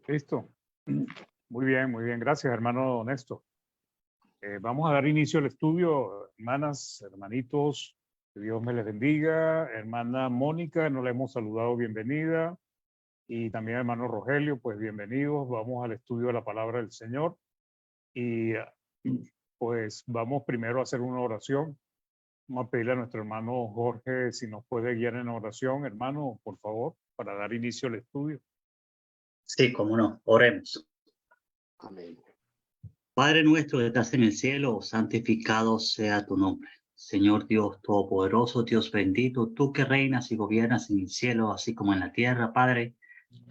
Listo. Muy bien. Gracias, hermano Néstor. Vamos a dar inicio al estudio, hermanas, hermanitos, que Dios me les bendiga. Hermana Mónica, no la hemos saludado, bienvenida. Y también hermano Rogelio, pues bienvenidos. Vamos al estudio de la palabra del Señor. Y pues vamos primero a hacer una oración. Vamos a pedirle a nuestro hermano Jorge si nos puede guiar en oración, hermano, por favor, para dar inicio al estudio. Sí, cómo no, oremos. Amén. Padre nuestro que estás en el cielo, santificado sea tu nombre. Señor Dios Todopoderoso, Dios bendito, tú que reinas y gobiernas en el cielo, así como en la tierra, Padre,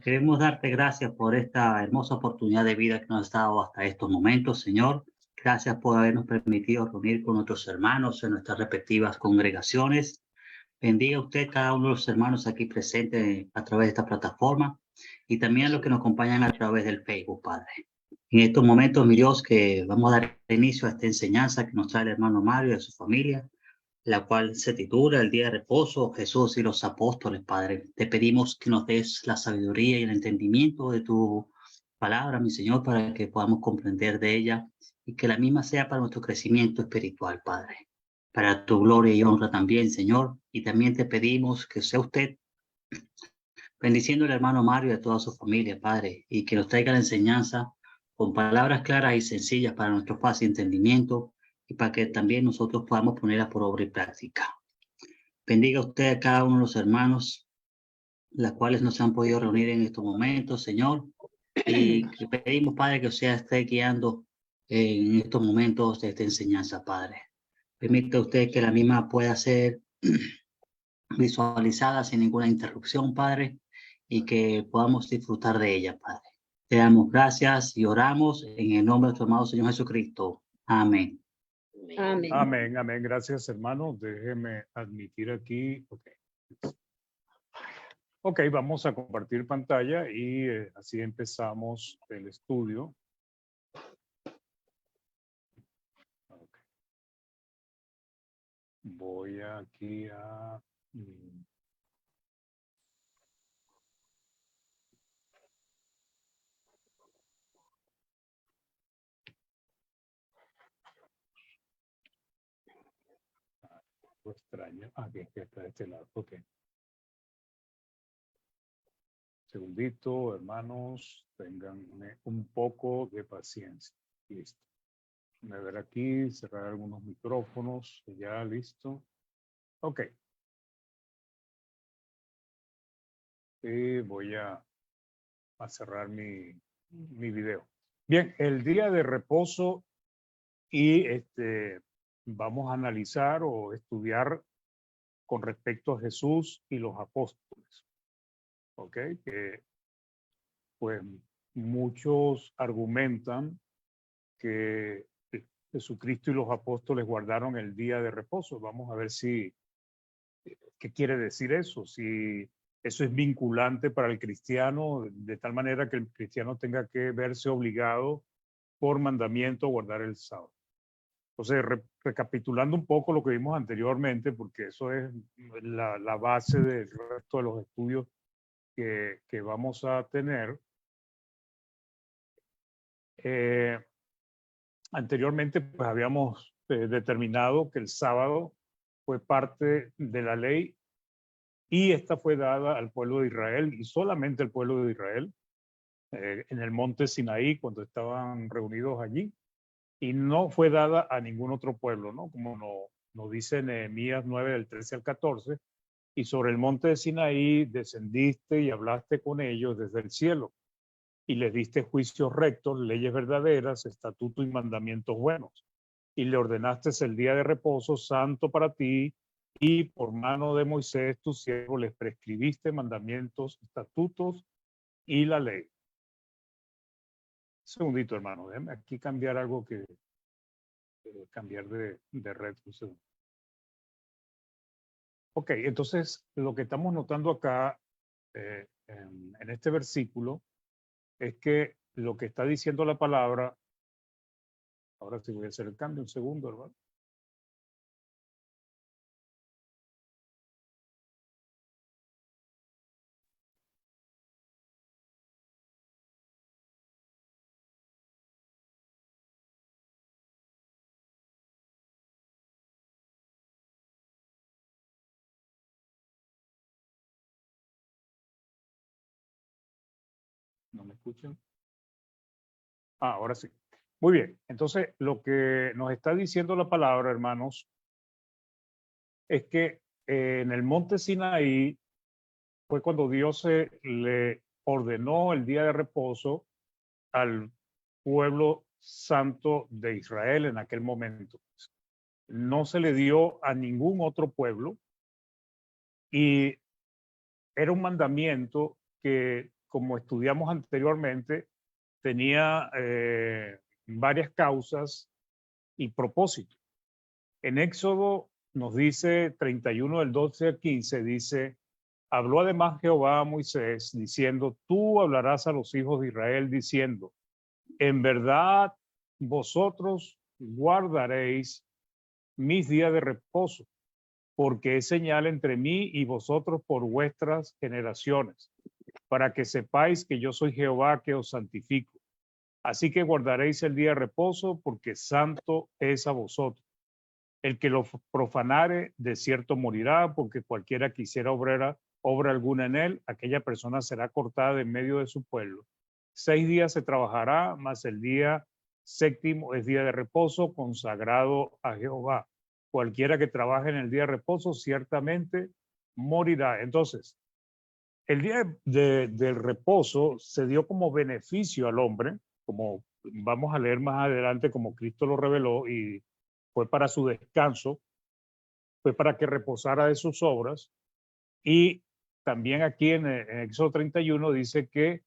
queremos darte gracias por esta hermosa oportunidad de vida que nos has dado hasta estos momentos, Señor. Gracias por habernos permitido reunir con nuestros hermanos en nuestras respectivas congregaciones. Bendiga usted cada uno de los hermanos aquí presentes a través de esta plataforma y también a los que nos acompañan a través del Facebook, Padre. En estos momentos, mi Dios, que vamos a dar inicio a esta enseñanza que nos trae el hermano Mario y a su familia, la cual se titula El Día de Reposo, Jesús y los Apóstoles, Padre. Te pedimos que nos des la sabiduría y el entendimiento de tu palabra, mi Señor, para que podamos comprender de ella y que la misma sea para nuestro crecimiento espiritual, Padre. Para tu gloria y honra también, Señor. Y también te pedimos que sea usted bendiciendo al hermano Mario y a toda su familia, Padre, y que nos traiga la enseñanza con palabras claras y sencillas para nuestro fácil entendimiento y para que también nosotros podamos ponerla por obra y práctica. Bendiga usted a cada uno de los hermanos, las cuales no se han podido reunir en estos momentos, Señor, y que pedimos, Padre, que usted esté guiando en estos momentos de esta enseñanza, Padre. Permita usted que la misma pueda ser visualizada sin ninguna interrupción, Padre, y que podamos disfrutar de ella, Padre. Te damos gracias y oramos en el nombre de tu amado Señor Jesucristo. Amén. Amén. Amén. Gracias, hermano. Déjeme admitir aquí. Ok, vamos a compartir pantalla y así empezamos el estudio. Okay. Voy aquí a... extraño. Aquí está de este lado. Ok. Segundito, hermanos, tenganme un poco de paciencia. Listo. Déjame ver aquí, cerrar algunos micrófonos. Ya, listo. Ok. Y voy a cerrar mi video. Bien, el día de reposo y vamos a analizar o estudiar con respecto a Jesús y los apóstoles. ¿Ok? Que pues muchos argumentan que Jesucristo y los apóstoles guardaron el día de reposo. Vamos a ver si, ¿qué quiere decir eso? Si eso es vinculante para el cristiano, de tal manera que el cristiano tenga que verse obligado por mandamiento a guardar el sábado. Entonces, recapitulando un poco lo que vimos anteriormente, porque eso es la base del resto de los estudios que vamos a tener. Anteriormente, pues habíamos determinado que el sábado fue parte de la ley y esta fue dada al pueblo de Israel y solamente al pueblo de Israel en el monte Sinaí cuando estaban reunidos allí y no fue dada a ningún otro pueblo, ¿no? Como nos dice Nehemías 9 del 13 al 14, y sobre el monte de Sinaí descendiste y hablaste con ellos desde el cielo y les diste juicios rectos, leyes verdaderas, estatutos y mandamientos buenos. Y le ordenaste el día de reposo santo para ti y por mano de Moisés, tu siervo, les prescribiste mandamientos, estatutos y la ley. Un segundito, hermano, déjame aquí cambiar algo cambiar de red. Un segundo. Ok, entonces lo que estamos notando acá en este versículo es que lo que está diciendo la palabra, ahora sí voy a hacer el cambio, un segundo, hermano. ¿No me escuchan? Ah, ahora sí. Muy bien. Entonces, lo que nos está diciendo la palabra, hermanos, es que en el monte Sinaí fue cuando Dios le ordenó el día de reposo al pueblo santo de Israel en aquel momento. No se le dio a ningún otro pueblo y era un mandamiento que, como estudiamos anteriormente, tenía varias causas y propósitos. En Éxodo nos dice 31 del 12 al 15, dice, habló además Jehová a Moisés diciendo, tú hablarás a los hijos de Israel diciendo, en verdad vosotros guardaréis mis días de reposo, porque es señal entre mí y vosotros por vuestras generaciones, para que sepáis que yo soy Jehová que os santifico. Así que guardaréis el día de reposo, porque santo es a vosotros. El que lo profanare, de cierto morirá, porque cualquiera que hiciera obra alguna en él, aquella persona será cortada de en medio de su pueblo. 6 días se trabajará, mas el día séptimo es día de reposo, consagrado a Jehová. Cualquiera que trabaje en el día de reposo, ciertamente morirá. Entonces, el día del reposo se dio como beneficio al hombre, como vamos a leer más adelante, como Cristo lo reveló, y fue para su descanso, fue para que reposara de sus obras. Y también aquí en Éxodo 31 dice que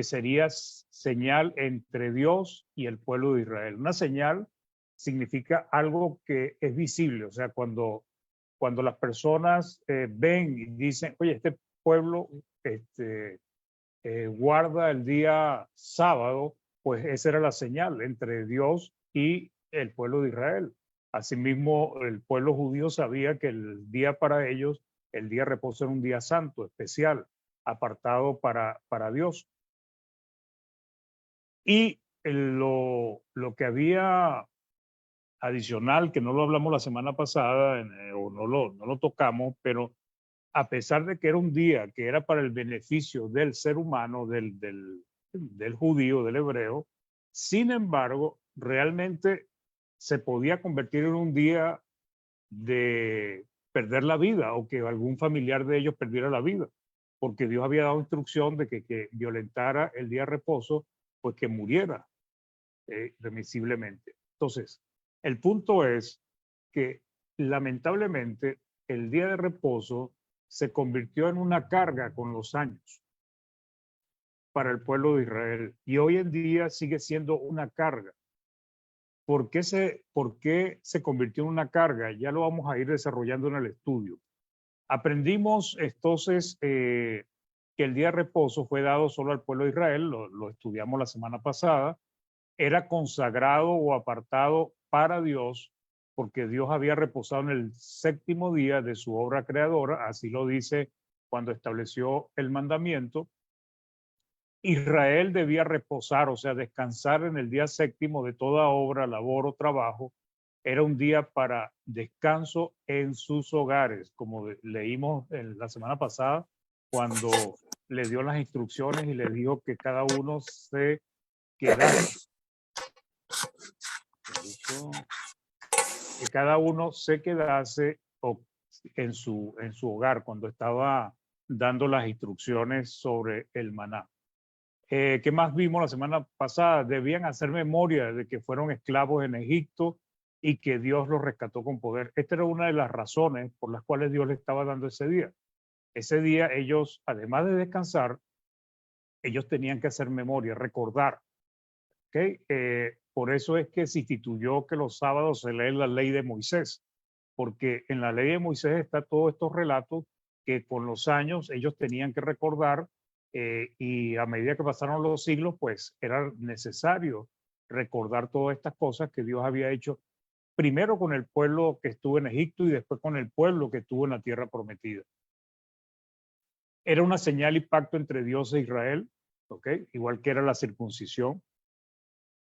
sería señal entre Dios y el pueblo de Israel. Una señal significa algo que es visible, o sea, cuando las personas ven y dicen, oye, este pueblo guarda el día sábado, pues esa era la señal entre Dios y el pueblo de Israel. Asimismo, el pueblo judío sabía que el día para ellos, el día de reposo era un día santo, especial, apartado para Dios. Y lo que había adicional, que no lo hablamos la semana pasada o no lo tocamos, pero a pesar de que era un día que era para el beneficio del ser humano, del judío, del hebreo, sin embargo, realmente se podía convertir en un día de perder la vida o que algún familiar de ellos perdiera la vida, porque Dios había dado instrucción de que violentara el día de reposo, pues que muriera remisiblemente. Entonces, el punto es que lamentablemente el día de reposo se convirtió en una carga con los años para el pueblo de Israel y hoy en día sigue siendo una carga. ¿Por qué se convirtió en una carga? Ya lo vamos a ir desarrollando en el estudio. Aprendimos entonces que el día de reposo fue dado solo al pueblo de Israel, lo estudiamos la semana pasada, era consagrado o apartado para Dios porque Dios había reposado en el séptimo día de su obra creadora, así lo dice cuando estableció el mandamiento. Israel debía reposar, o sea, descansar en el día séptimo de toda obra, labor o trabajo. Era un día para descanso en sus hogares, como leímos en la semana pasada, cuando le dio las instrucciones y le dijo que cada uno se quedase. Que cada uno se quedase en su hogar cuando estaba dando las instrucciones sobre el maná. ¿Qué más vimos la semana pasada? Debían hacer memoria de que fueron esclavos en Egipto y que Dios los rescató con poder. Esta era una de las razones por las cuales Dios les estaba dando ese día. Ese día ellos, además de descansar, ellos tenían que hacer memoria, recordar. ¿Okay? Por eso es que se instituyó que los sábados se lee la ley de Moisés, porque en la ley de Moisés está todos estos relatos que con los años ellos tenían que recordar y a medida que pasaron los siglos, pues era necesario recordar todas estas cosas que Dios había hecho primero con el pueblo que estuvo en Egipto y después con el pueblo que estuvo en la tierra prometida. Era una señal y pacto entre Dios e Israel, ¿okay? Igual que era la circuncisión.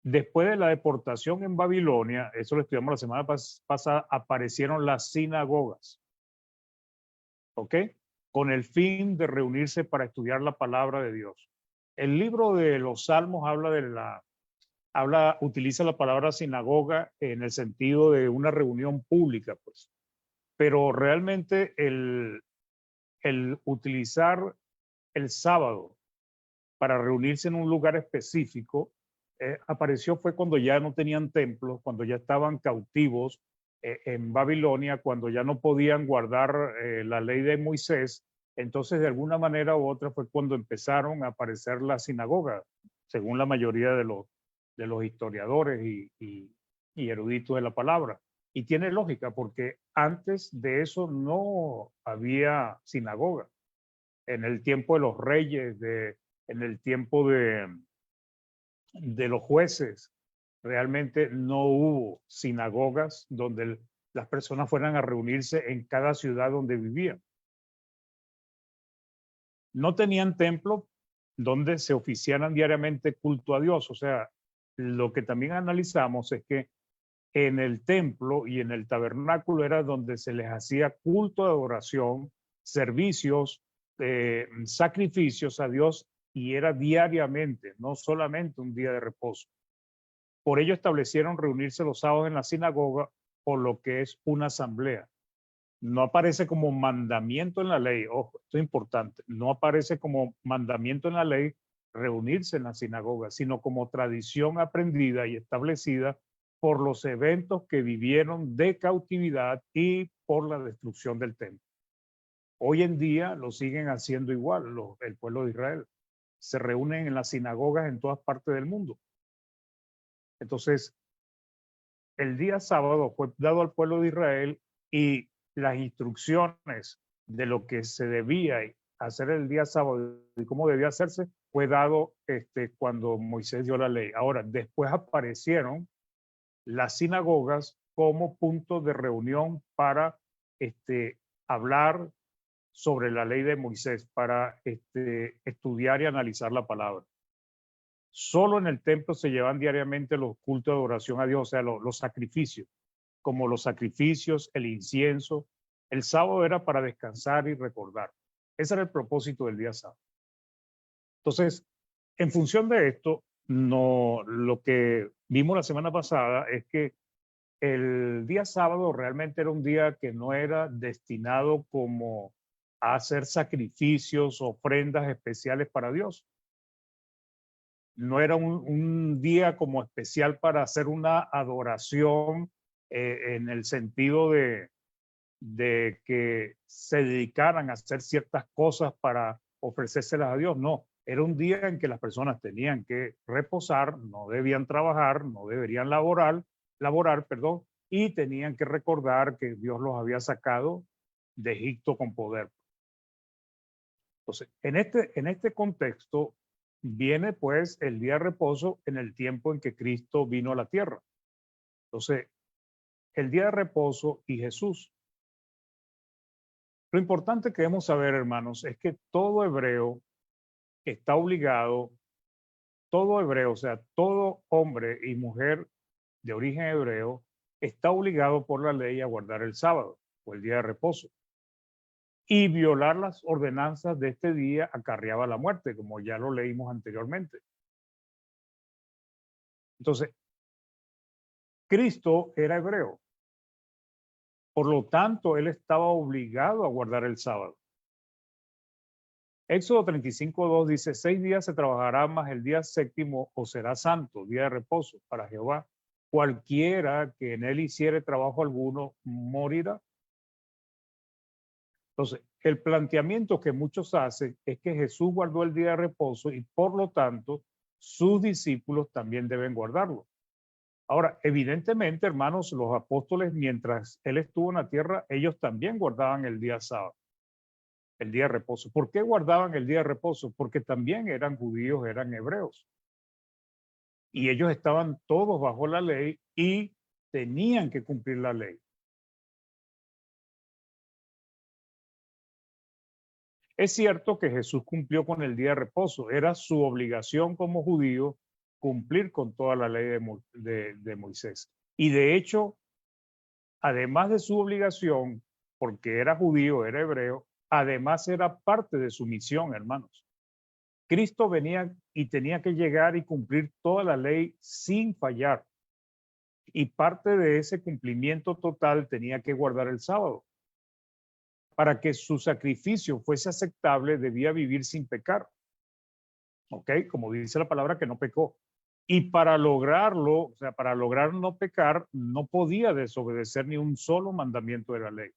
Después de la deportación en Babilonia, eso lo estudiamos la semana pasada, aparecieron las sinagogas, ¿ok? Con el fin de reunirse para estudiar la palabra de Dios. El libro de los Salmos utiliza la palabra sinagoga en el sentido de una reunión pública, pues. Pero realmente el utilizar el sábado para reunirse en un lugar específico apareció fue cuando ya no tenían templos, cuando ya estaban cautivos en Babilonia, cuando ya no podían guardar la ley de Moisés. Entonces, de alguna manera u otra fue cuando empezaron a aparecer las sinagogas, según la mayoría de los historiadores y eruditos de la palabra. Y tiene lógica, porque antes de eso no había sinagoga. En el tiempo de los reyes, en el tiempo de los jueces, realmente no hubo sinagogas donde las personas fueran a reunirse en cada ciudad donde vivían. No tenían templo donde se oficiaran diariamente culto a Dios. O sea, lo que también analizamos es que en el templo y en el tabernáculo era donde se les hacía culto de adoración, servicios, sacrificios a Dios, y era diariamente, no solamente un día de reposo. Por ello establecieron reunirse los sábados en la sinagoga, o lo que es una asamblea. No aparece como mandamiento en la ley, ojo, esto es importante, no aparece como mandamiento en la ley reunirse en la sinagoga, sino como tradición aprendida y establecida por los eventos que vivieron de cautividad y por la destrucción del templo. Hoy en día lo siguen haciendo igual el pueblo de Israel. Se reúnen en las sinagogas en todas partes del mundo. Entonces, el día sábado fue dado al pueblo de Israel, y las instrucciones de lo que se debía hacer el día sábado y cómo debía hacerse fue dado cuando Moisés dio la ley. Ahora, después aparecieron las sinagogas como punto de reunión para hablar sobre la ley de Moisés, para estudiar y analizar la palabra. Solo en el templo se llevan diariamente los cultos de adoración a Dios, o sea, los sacrificios, como los sacrificios, el incienso. El sábado era para descansar y recordar. Ese era el propósito del día sábado. Entonces, en función de esto, lo que vimos la semana pasada es que el día sábado realmente era un día que no era destinado como a hacer sacrificios, ofrendas especiales para Dios. No era un día como especial para hacer una adoración en el sentido de que se dedicaran a hacer ciertas cosas para ofrecérselas a Dios. No, era un día en que las personas tenían que reposar, no debían trabajar, no deberían laborar, y tenían que recordar que Dios los había sacado de Egipto con poder. Entonces, en este contexto viene pues el día de reposo en el tiempo en que Cristo vino a la tierra. Entonces, el día de reposo y Jesús. Lo importante que debemos saber, hermanos, es que todo hebreo está obligado, o sea, todo hombre y mujer de origen hebreo está obligado por la ley a guardar el sábado o el día de reposo. Y violar las ordenanzas de este día acarreaba la muerte, como ya lo leímos anteriormente. Entonces, Cristo era hebreo. Por lo tanto, él estaba obligado a guardar el sábado. Éxodo 35:2 dice: 6 días se trabajará, mas el día séptimo os será santo, día de reposo para Jehová. Cualquiera que en él hiciere trabajo alguno morirá. Entonces, el planteamiento que muchos hacen es que Jesús guardó el día de reposo y por lo tanto sus discípulos también deben guardarlo. Ahora, evidentemente, hermanos, los apóstoles, mientras él estuvo en la tierra, ellos también guardaban el día sábado, el día de reposo. ¿Por qué guardaban el día de reposo? Porque también eran judíos, eran hebreos. Y ellos estaban todos bajo la ley y tenían que cumplir la ley. Es cierto que Jesús cumplió con el día de reposo. Era su obligación como judío cumplir con toda la ley de Moisés. Y de hecho, además de su obligación, porque era judío, era hebreo, además era parte de su misión, hermanos. Cristo venía y tenía que llegar y cumplir toda la ley sin fallar. Y parte de ese cumplimiento total tenía que guardar el sábado. Para que su sacrificio fuese aceptable, debía vivir sin pecar. ¿Ok? Como dice la palabra, que no pecó. Y para lograrlo, o sea, para lograr no pecar, no podía desobedecer ni un solo mandamiento de la ley.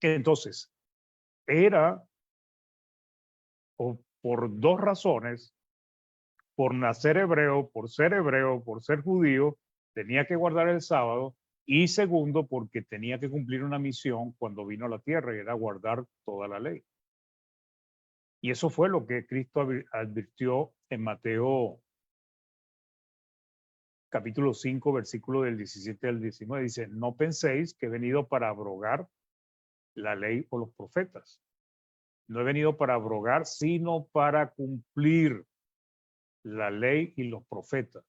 Entonces, era, o por dos razones, por nacer hebreo, por ser judío, tenía que guardar el sábado, y segundo, porque tenía que cumplir una misión cuando vino a la tierra, y era guardar toda la ley. Y eso fue lo que Cristo advirtió en Mateo capítulo 5, versículo del 17 al 19. Dice, no penséis que he venido para abrogar la ley o los profetas. No he venido para abrogar, sino para cumplir la ley y los profetas.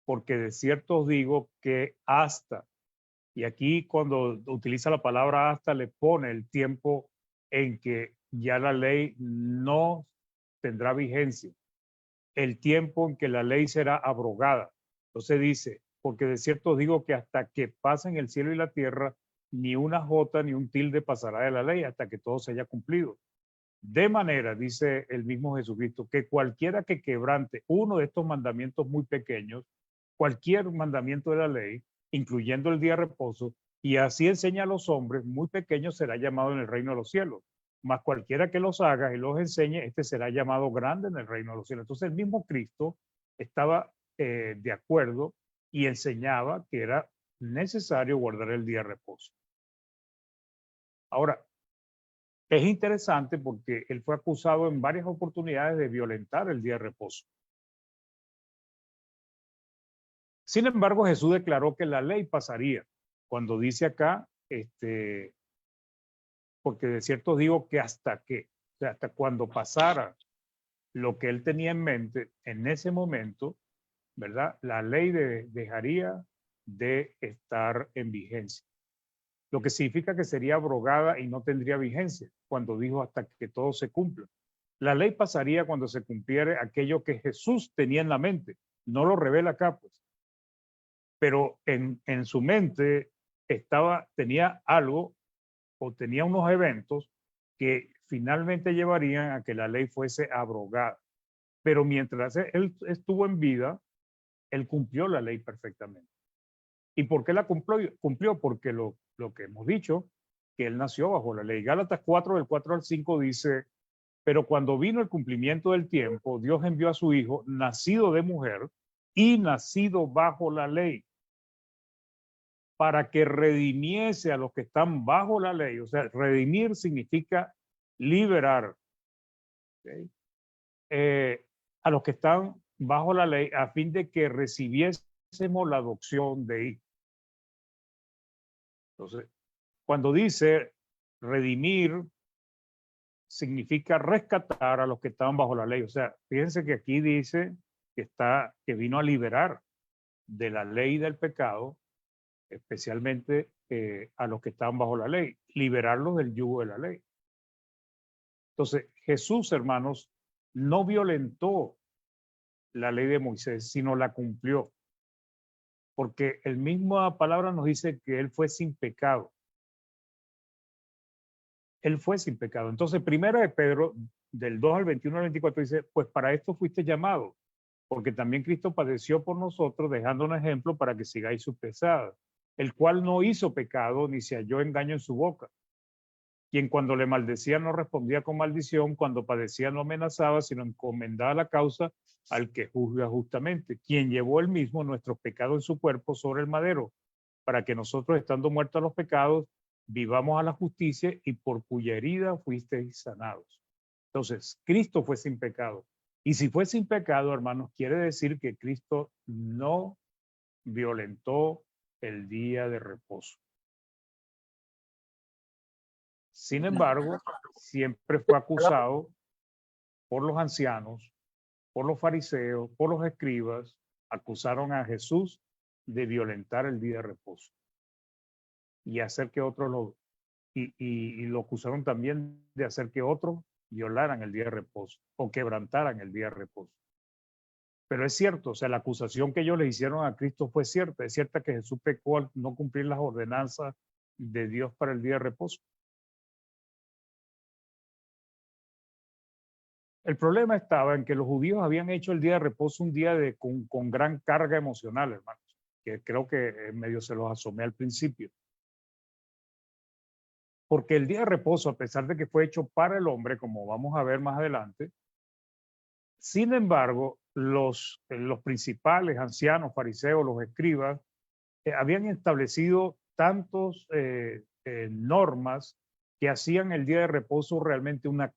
Porque de cierto os digo que hasta, y aquí cuando utiliza la palabra hasta, le pone el tiempo en que ya la ley no tendrá vigencia, el tiempo en que la ley será abrogada. Entonces dice, porque de cierto os digo que hasta que pasen el cielo y la tierra, ni una jota ni un tilde pasará de la ley hasta que todo se haya cumplido. De manera, dice el mismo Jesucristo, que cualquiera que quebrante uno de estos mandamientos muy pequeños, cualquier mandamiento de la ley, incluyendo el día de reposo, y así enseña a los hombres, muy pequeños será llamado en el reino de los cielos. Mas cualquiera que los haga y los enseñe, este será llamado grande en el reino de los cielos. Entonces el mismo Cristo estaba de acuerdo y enseñaba que era necesario guardar el día de reposo. Ahora, es interesante porque él fue acusado en varias oportunidades de violentar el día de reposo. Sin embargo, Jesús declaró que la ley pasaría. Cuando dice acá, porque de cierto digo que hasta que, o sea, hasta cuando pasara lo que él tenía en mente, en ese momento, ¿verdad? La ley dejaría de estar en vigencia. Lo que significa que sería abrogada y no tendría vigencia cuando dijo hasta que todo se cumpla. La ley pasaría cuando se cumpliera aquello que Jesús tenía en la mente. No lo revela acá, pues. Pero en su mente tenía algo o tenía unos eventos que finalmente llevarían a que la ley fuese abrogada. Pero mientras él estuvo en vida, él cumplió la ley perfectamente. ¿Y por qué la cumplió? Porque lo que hemos dicho, que él nació bajo la ley. Gálatas 4, del 4 al 5 dice, pero cuando vino el cumplimiento del tiempo, Dios envió a su hijo, nacido de mujer y nacido bajo la ley, para que redimiese a los que están bajo la ley. O sea, redimir significa liberar, ¿okay? A los que están bajo la ley, a fin de que recibiésemos la adopción de hijos. Entonces, cuando dice redimir, significa rescatar a los que estaban bajo la ley. O sea, fíjense que aquí dice que vino a liberar de la ley del pecado, especialmente a los que estaban bajo la ley, liberarlos del yugo de la ley. Entonces, Jesús, hermanos, no violentó la ley de Moisés, sino la cumplió. Porque el misma palabra nos dice que él fue sin pecado. Él fue sin pecado. Entonces, primera de Pedro, del 2 al 21 al 24, dice, pues para esto fuiste llamado, porque también Cristo padeció por nosotros, dejando un ejemplo para que sigáis sus pesadas, el cual no hizo pecado, ni se halló engaño en su boca. Quien cuando le maldecía no respondía con maldición, cuando padecía no amenazaba, sino encomendaba la causa al que juzga justamente, quien llevó él mismo nuestros pecados en su cuerpo sobre el madero, para que nosotros, estando muertos a los pecados, vivamos a la justicia, y por cuya herida fuisteis sanados. Entonces, Cristo fue sin pecado. Y si fue sin pecado, hermanos, quiere decir que Cristo no violentó el día de reposo. Sin embargo, siempre fue acusado por los ancianos, por los fariseos, por los escribas. Acusaron a Jesús de violentar el día de reposo y hacer que otros y lo acusaron también de hacer que otros violaran el día de reposo o quebrantaran el día de reposo. Pero es cierto, o sea, la acusación que ellos le hicieron a Cristo fue cierta. Es cierta que Jesús pecó al no cumplir las ordenanzas de Dios para el día de reposo. El problema estaba en que los judíos habían hecho el día de reposo un día con gran carga emocional, hermanos, que creo que medio se los asomé al principio. Porque el día de reposo, a pesar de que fue hecho para el hombre, como vamos a ver más adelante, sin embargo, los principales ancianos, fariseos, los escribas, habían establecido tantos normas que hacían el día de reposo realmente una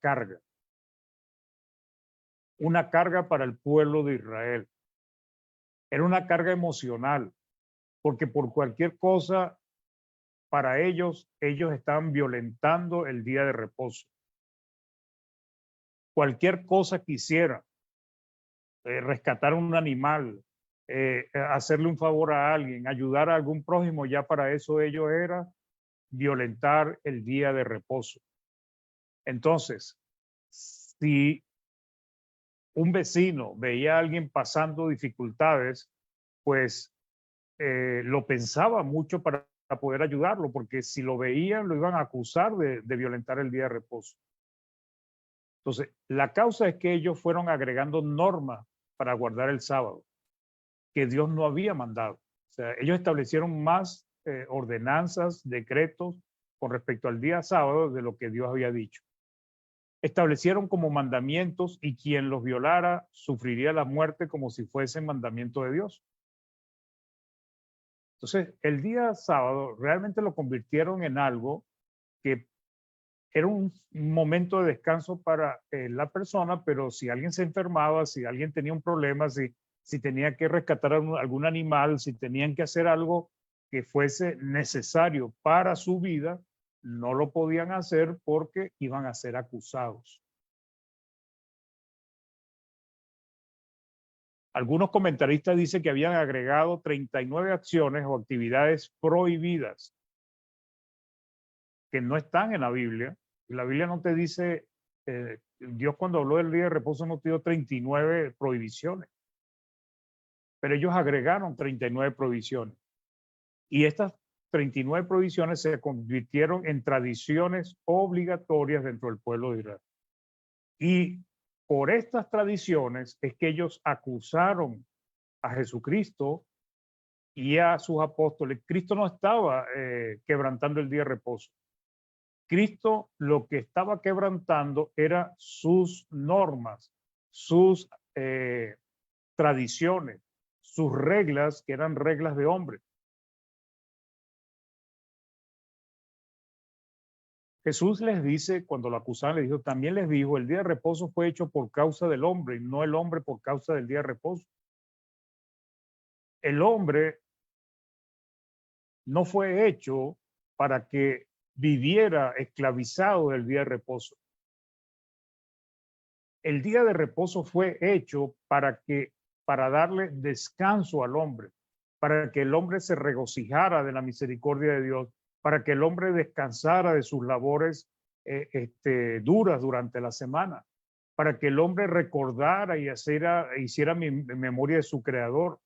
carga para el pueblo de Israel. Era una carga emocional, porque por cualquier cosa, para ellos estaban violentando el día de reposo. Cualquier cosa que hicieran, rescatar un animal, hacerle un favor a alguien, ayudar a algún prójimo, ya para eso ellos era violentar el día de reposo. Entonces, si un vecino veía a alguien pasando dificultades, pues lo pensaba mucho para poder ayudarlo, porque si lo veían, lo iban a acusar de violentar el día de reposo. Entonces, la causa es que ellos fueron agregando normas para guardar el sábado que Dios no había mandado. O sea, ellos establecieron más ordenanzas, decretos con respecto al día sábado de lo que Dios había dicho. Establecieron como mandamientos y quien los violara sufriría la muerte como si fuese mandamiento de Dios. Entonces, el día sábado realmente lo convirtieron en algo que era un momento de descanso para la persona, pero si alguien se enfermaba, si alguien tenía un problema, si tenía que rescatar algún animal, si tenían que hacer algo que fuese necesario para su vida, no lo podían hacer porque iban a ser acusados. Algunos comentaristas dicen que habían agregado 39 acciones o actividades prohibidas que no están en la Biblia. La Biblia no te dice, Dios cuando habló del día de reposo no te dio 39 prohibiciones, pero ellos agregaron 39 prohibiciones. Y estas 39 prohibiciones se convirtieron en tradiciones obligatorias dentro del pueblo de Israel. Y por estas tradiciones es que ellos acusaron a Jesucristo y a sus apóstoles. Cristo no estaba quebrantando el día de reposo. Cristo lo que estaba quebrantando era sus normas, sus tradiciones, sus reglas, que eran reglas de hombre. Jesús les dice, cuando lo acusaban, les dijo, también les dijo, el día de reposo fue hecho por causa del hombre y no el hombre por causa del día de reposo. El hombre no fue hecho para que viviera esclavizado del día de reposo. El día de reposo fue hecho para darle descanso al hombre, para que el hombre se regocijara de la misericordia de Dios, para que el hombre descansara de sus labores duras durante la semana, para que el hombre recordara y hiciera memoria de su creador.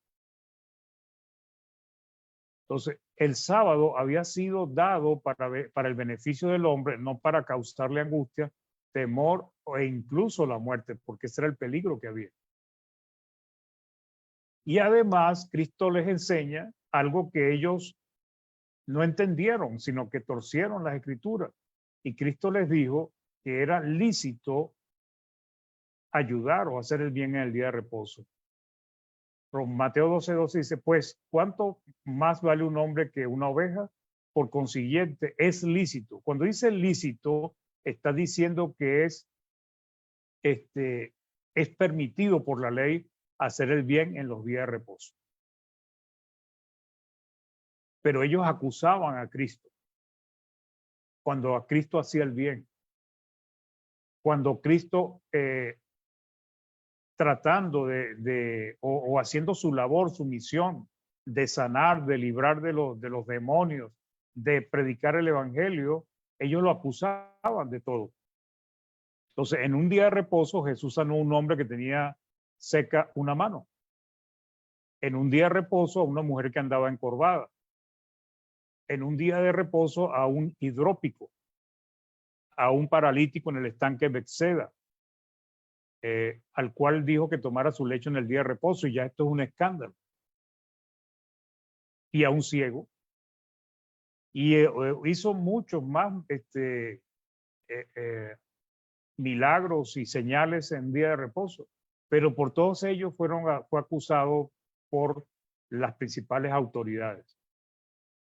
Entonces, el sábado había sido dado para el beneficio del hombre, no para causarle angustia, temor e incluso la muerte, porque ese era el peligro que había. Y además, Cristo les enseña algo que ellos no entendieron, sino que torcieron las escrituras. Y Cristo les dijo que era lícito ayudar o hacer el bien en el día de reposo. Mateo 12:12 dice, pues, ¿cuánto más vale un hombre que una oveja? Por consiguiente, es lícito. Cuando dice lícito, está diciendo que es permitido por la ley hacer el bien en los días de reposo. Pero ellos acusaban a Cristo cuando a Cristo hacía el bien. Cuando Cristo tratando o haciendo su labor, su misión de sanar, de librar de los demonios, de predicar el evangelio, ellos lo acusaban de todo. Entonces, en un día de reposo, Jesús sanó a un hombre que tenía seca una mano. En un día de reposo, a una mujer que andaba encorvada. En un día de reposo, a un hidrópico, a un paralítico en el estanque Bethesda, al cual dijo que tomara su lecho en el día de reposo, y ya esto es un escándalo. Y a un ciego. Y hizo muchos más milagros y señales en día de reposo, pero por todos ellos fue acusado por las principales autoridades.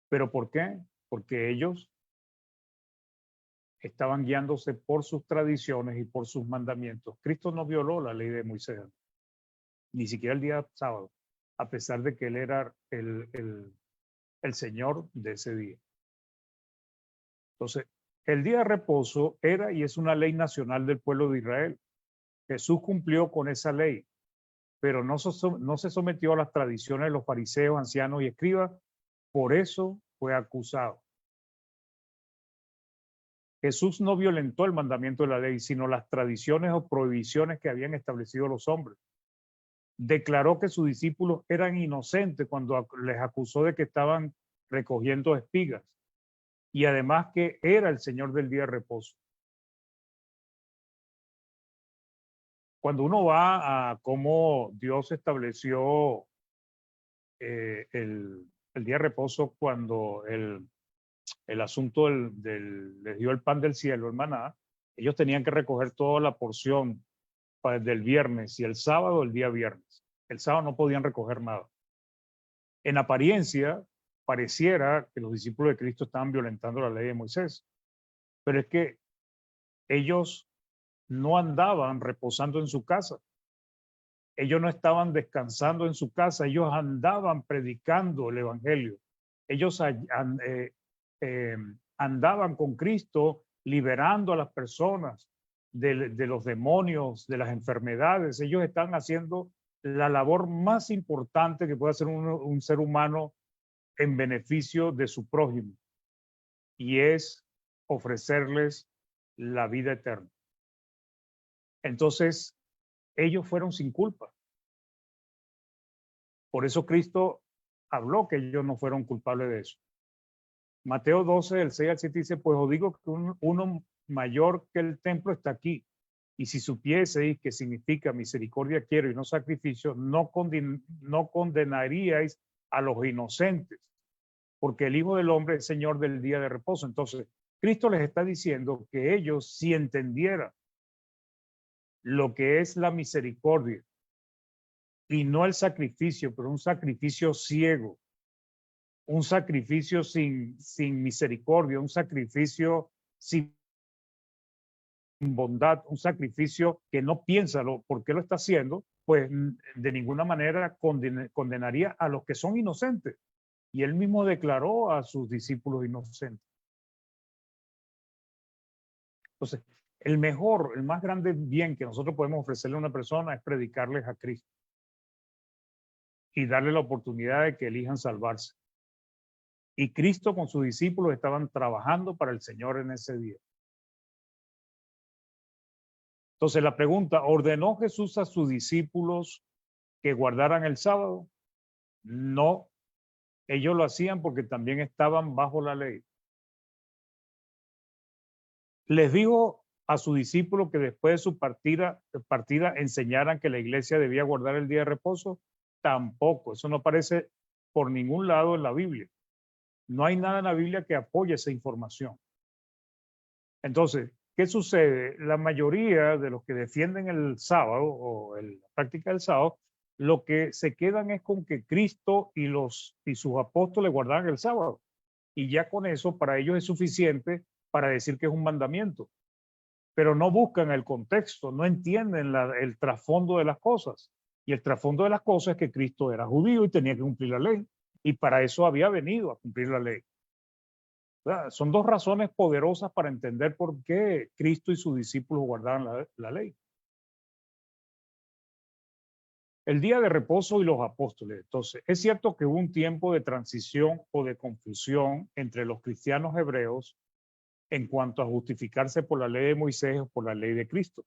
¿Pero por qué? Porque ellos estaban guiándose por sus tradiciones y por sus mandamientos. Cristo no violó la ley de Moisés, ni siquiera el día sábado, a pesar de que él era el Señor de ese día. Entonces, el día de reposo era y es una ley nacional del pueblo de Israel. Jesús cumplió con esa ley, pero no se sometió a las tradiciones de los fariseos, ancianos y escribas. Por eso fue acusado. Jesús no violentó el mandamiento de la ley, sino las tradiciones o prohibiciones que habían establecido los hombres. Declaró que sus discípulos eran inocentes cuando les acusó de que estaban recogiendo espigas, y además que era el Señor del día de reposo. Cuando uno va a cómo Dios estableció el día de reposo, cuando el asunto les dio el pan del cielo, el maná, ellos tenían que recoger toda la porción del viernes y el sábado el día viernes. El sábado no podían recoger nada. En apariencia, pareciera que los discípulos de Cristo estaban violentando la ley de Moisés, pero es que ellos no andaban reposando en su casa. Ellos no estaban descansando en su casa, ellos andaban predicando el evangelio. Ellos andaban con Cristo liberando a las personas de los demonios, de las enfermedades. Ellos están haciendo la labor más importante que puede hacer un ser humano en beneficio de su prójimo, y es ofrecerles la vida eterna. Entonces, ellos fueron sin culpa. Por eso Cristo habló que ellos no fueron culpables de eso. Mateo 12, del 6 al 7 dice, pues os digo que uno mayor que el templo está aquí. Y si supieseis que significa misericordia quiero y no sacrificio, no condenaríais a los inocentes, porque el Hijo del Hombre es Señor del día de reposo. Entonces, Cristo les está diciendo que ellos, si entendieran lo que es la misericordia y no el sacrificio, pero un sacrificio ciego, un sacrificio sin misericordia, un sacrificio sin bondad, un sacrificio que no piensa por qué lo está haciendo, pues de ninguna manera condenaría a los que son inocentes. Y él mismo declaró a sus discípulos inocentes. Entonces, el más grande bien que nosotros podemos ofrecerle a una persona es predicarles a Cristo y darle la oportunidad de que elijan salvarse. Y Cristo con sus discípulos estaban trabajando para el Señor en ese día. Entonces la pregunta, ¿ordenó Jesús a sus discípulos que guardaran el sábado? No, ellos lo hacían porque también estaban bajo la ley. Les dijo a sus discípulos que después de su partida enseñaran que la iglesia debía guardar el día de reposo. Tampoco, eso no aparece por ningún lado en la Biblia. No hay nada en la Biblia que apoye esa información. Entonces, ¿qué sucede? La mayoría de los que defienden el sábado o la práctica del sábado, lo que se quedan es con que Cristo y sus apóstoles guardaban el sábado. Y ya con eso para ellos es suficiente para decir que es un mandamiento. Pero no buscan el contexto, no entienden el trasfondo de las cosas. Y el trasfondo de las cosas es que Cristo era judío y tenía que cumplir la ley. Y para eso había venido a cumplir la ley. Son dos razones poderosas para entender por qué Cristo y sus discípulos guardaban la ley. El día de reposo y los apóstoles. Entonces, es cierto que hubo un tiempo de transición o de confusión entre los cristianos hebreos en cuanto a justificarse por la ley de Moisés o por la ley de Cristo.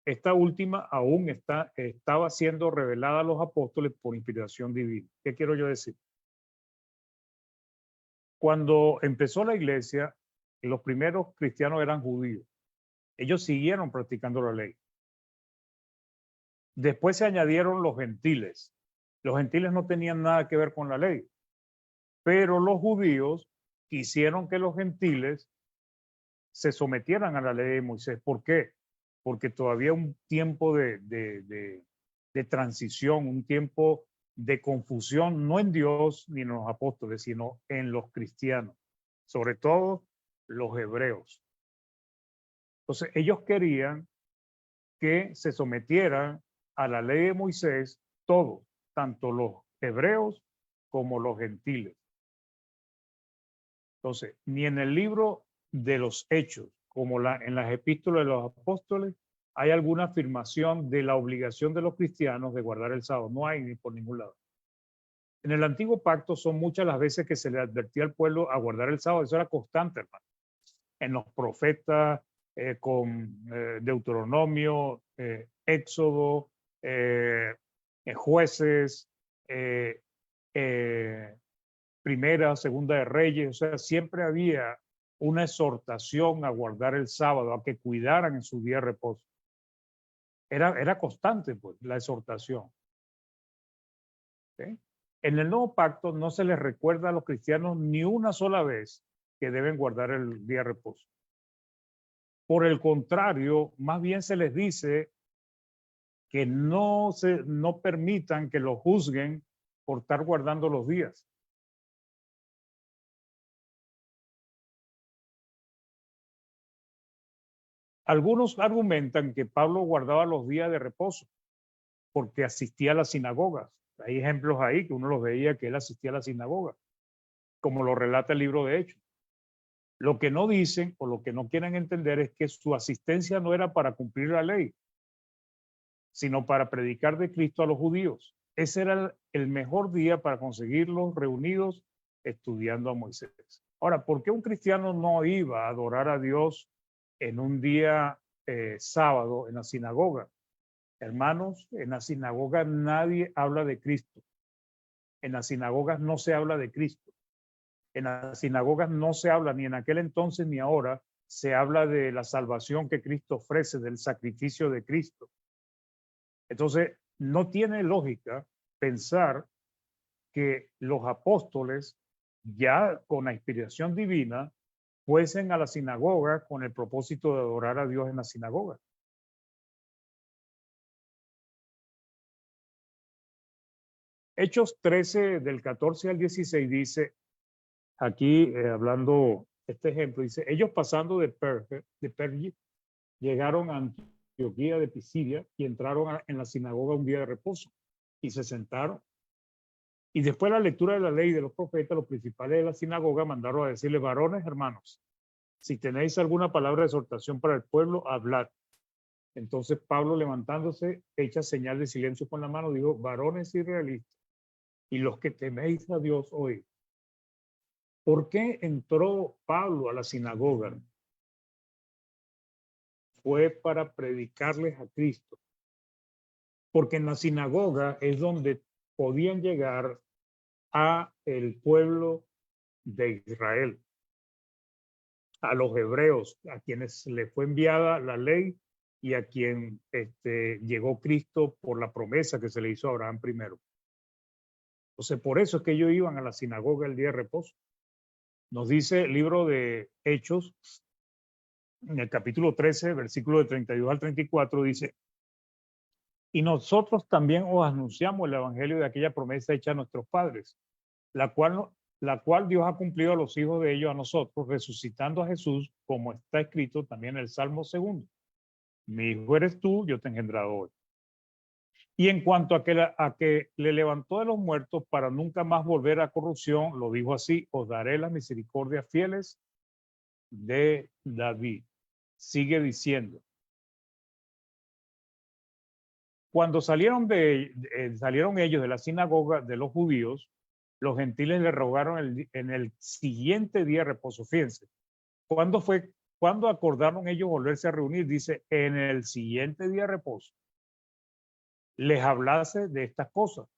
Esta última aún estaba siendo revelada a los apóstoles por inspiración divina. ¿Qué quiero yo decir? Cuando empezó la iglesia, los primeros cristianos eran judíos. Ellos siguieron practicando la ley. Después se añadieron los gentiles. Los gentiles no tenían nada que ver con la ley, pero los judíos quisieron que los gentiles se sometieran a la ley de Moisés. ¿Por qué? Porque todavía un tiempo de transición, un tiempo de confusión, no en Dios ni en los apóstoles, sino en los cristianos, sobre todo los hebreos. Entonces, ellos querían que se sometieran a la ley de Moisés todos, tanto los hebreos como los gentiles. Entonces, ni en el libro de los Hechos, como en las epístolas de los apóstoles, hay alguna afirmación de la obligación de los cristianos de guardar el sábado. No hay ni por ningún lado. En el antiguo pacto son muchas las veces que se le advertía al pueblo a guardar el sábado. Eso era constante, hermano. En los profetas, con Deuteronomio, Éxodo, Jueces, Primera, Segunda de Reyes. O sea, siempre había una exhortación a guardar el sábado, a que cuidaran en su día de reposo. Era constante, pues, la exhortación. ¿Okay? En el nuevo pacto no se les recuerda a los cristianos ni una sola vez que deben guardar el día de reposo. Por el contrario, más bien se les dice que no permitan que los juzguen por estar guardando los días. Algunos argumentan que Pablo guardaba los días de reposo porque asistía a las sinagogas. Hay ejemplos ahí que uno los veía que él asistía a la sinagoga, como lo relata el libro de Hechos. Lo que no dicen o lo que no quieren entender es que su asistencia no era para cumplir la ley, sino para predicar de Cristo a los judíos. Ese era el mejor día para conseguirlos reunidos estudiando a Moisés. Ahora, ¿por qué un cristiano no iba a adorar a Dios en un día sábado en la sinagoga? Hermanos, en la sinagoga nadie habla de Cristo. En las sinagogas no se habla de Cristo. En las sinagogas no se habla, ni en aquel entonces ni ahora, se habla de la salvación que Cristo ofrece, del sacrificio de Cristo. Entonces, no tiene lógica pensar que los apóstoles, ya con la inspiración divina, fuesen a la sinagoga con el propósito de adorar a Dios en la sinagoga. Hechos 13, del 14 al 16, dice, aquí hablando este ejemplo, dice, ellos pasando de Perge, llegaron a Antioquía de Pisidia y entraron en la sinagoga un día de reposo y se sentaron. Y después de la lectura de la ley de los profetas, los principales de la sinagoga mandaron a decirle, varones, hermanos, si tenéis alguna palabra de exhortación para el pueblo, hablad. Entonces Pablo, levantándose, hecha señal de silencio con la mano, dijo, varones israelitas, y los que teméis a Dios hoy. ¿Por qué entró Pablo a la sinagoga? Fue para predicarles a Cristo. Porque en la sinagoga es donde podían llegar a el pueblo de Israel, a los hebreos, a quienes le fue enviada la ley y a quien llegó Cristo por la promesa que se le hizo a Abraham primero. Entonces, por eso es que ellos iban a la sinagoga el día de reposo. Nos dice el libro de Hechos, en el capítulo 13, versículo de 32 al 34, dice, y nosotros también os anunciamos el evangelio de aquella promesa hecha a nuestros padres, la cual Dios ha cumplido a los hijos de ellos, a nosotros, resucitando a Jesús, como está escrito también en el Salmo 2. Mi hijo eres tú, yo te he engendrado hoy. Y en cuanto a que le levantó de los muertos para nunca más volver a corrupción, lo dijo así, os daré las misericordias fieles de David. Sigue diciendo. Cuando salieron ellos de la sinagoga de los judíos, los gentiles le rogaron en el siguiente día de reposo. Fíjense, ¿Cuándo acordaron ellos volverse a reunir? Dice, en el siguiente día de reposo, les hablase de estas cosas.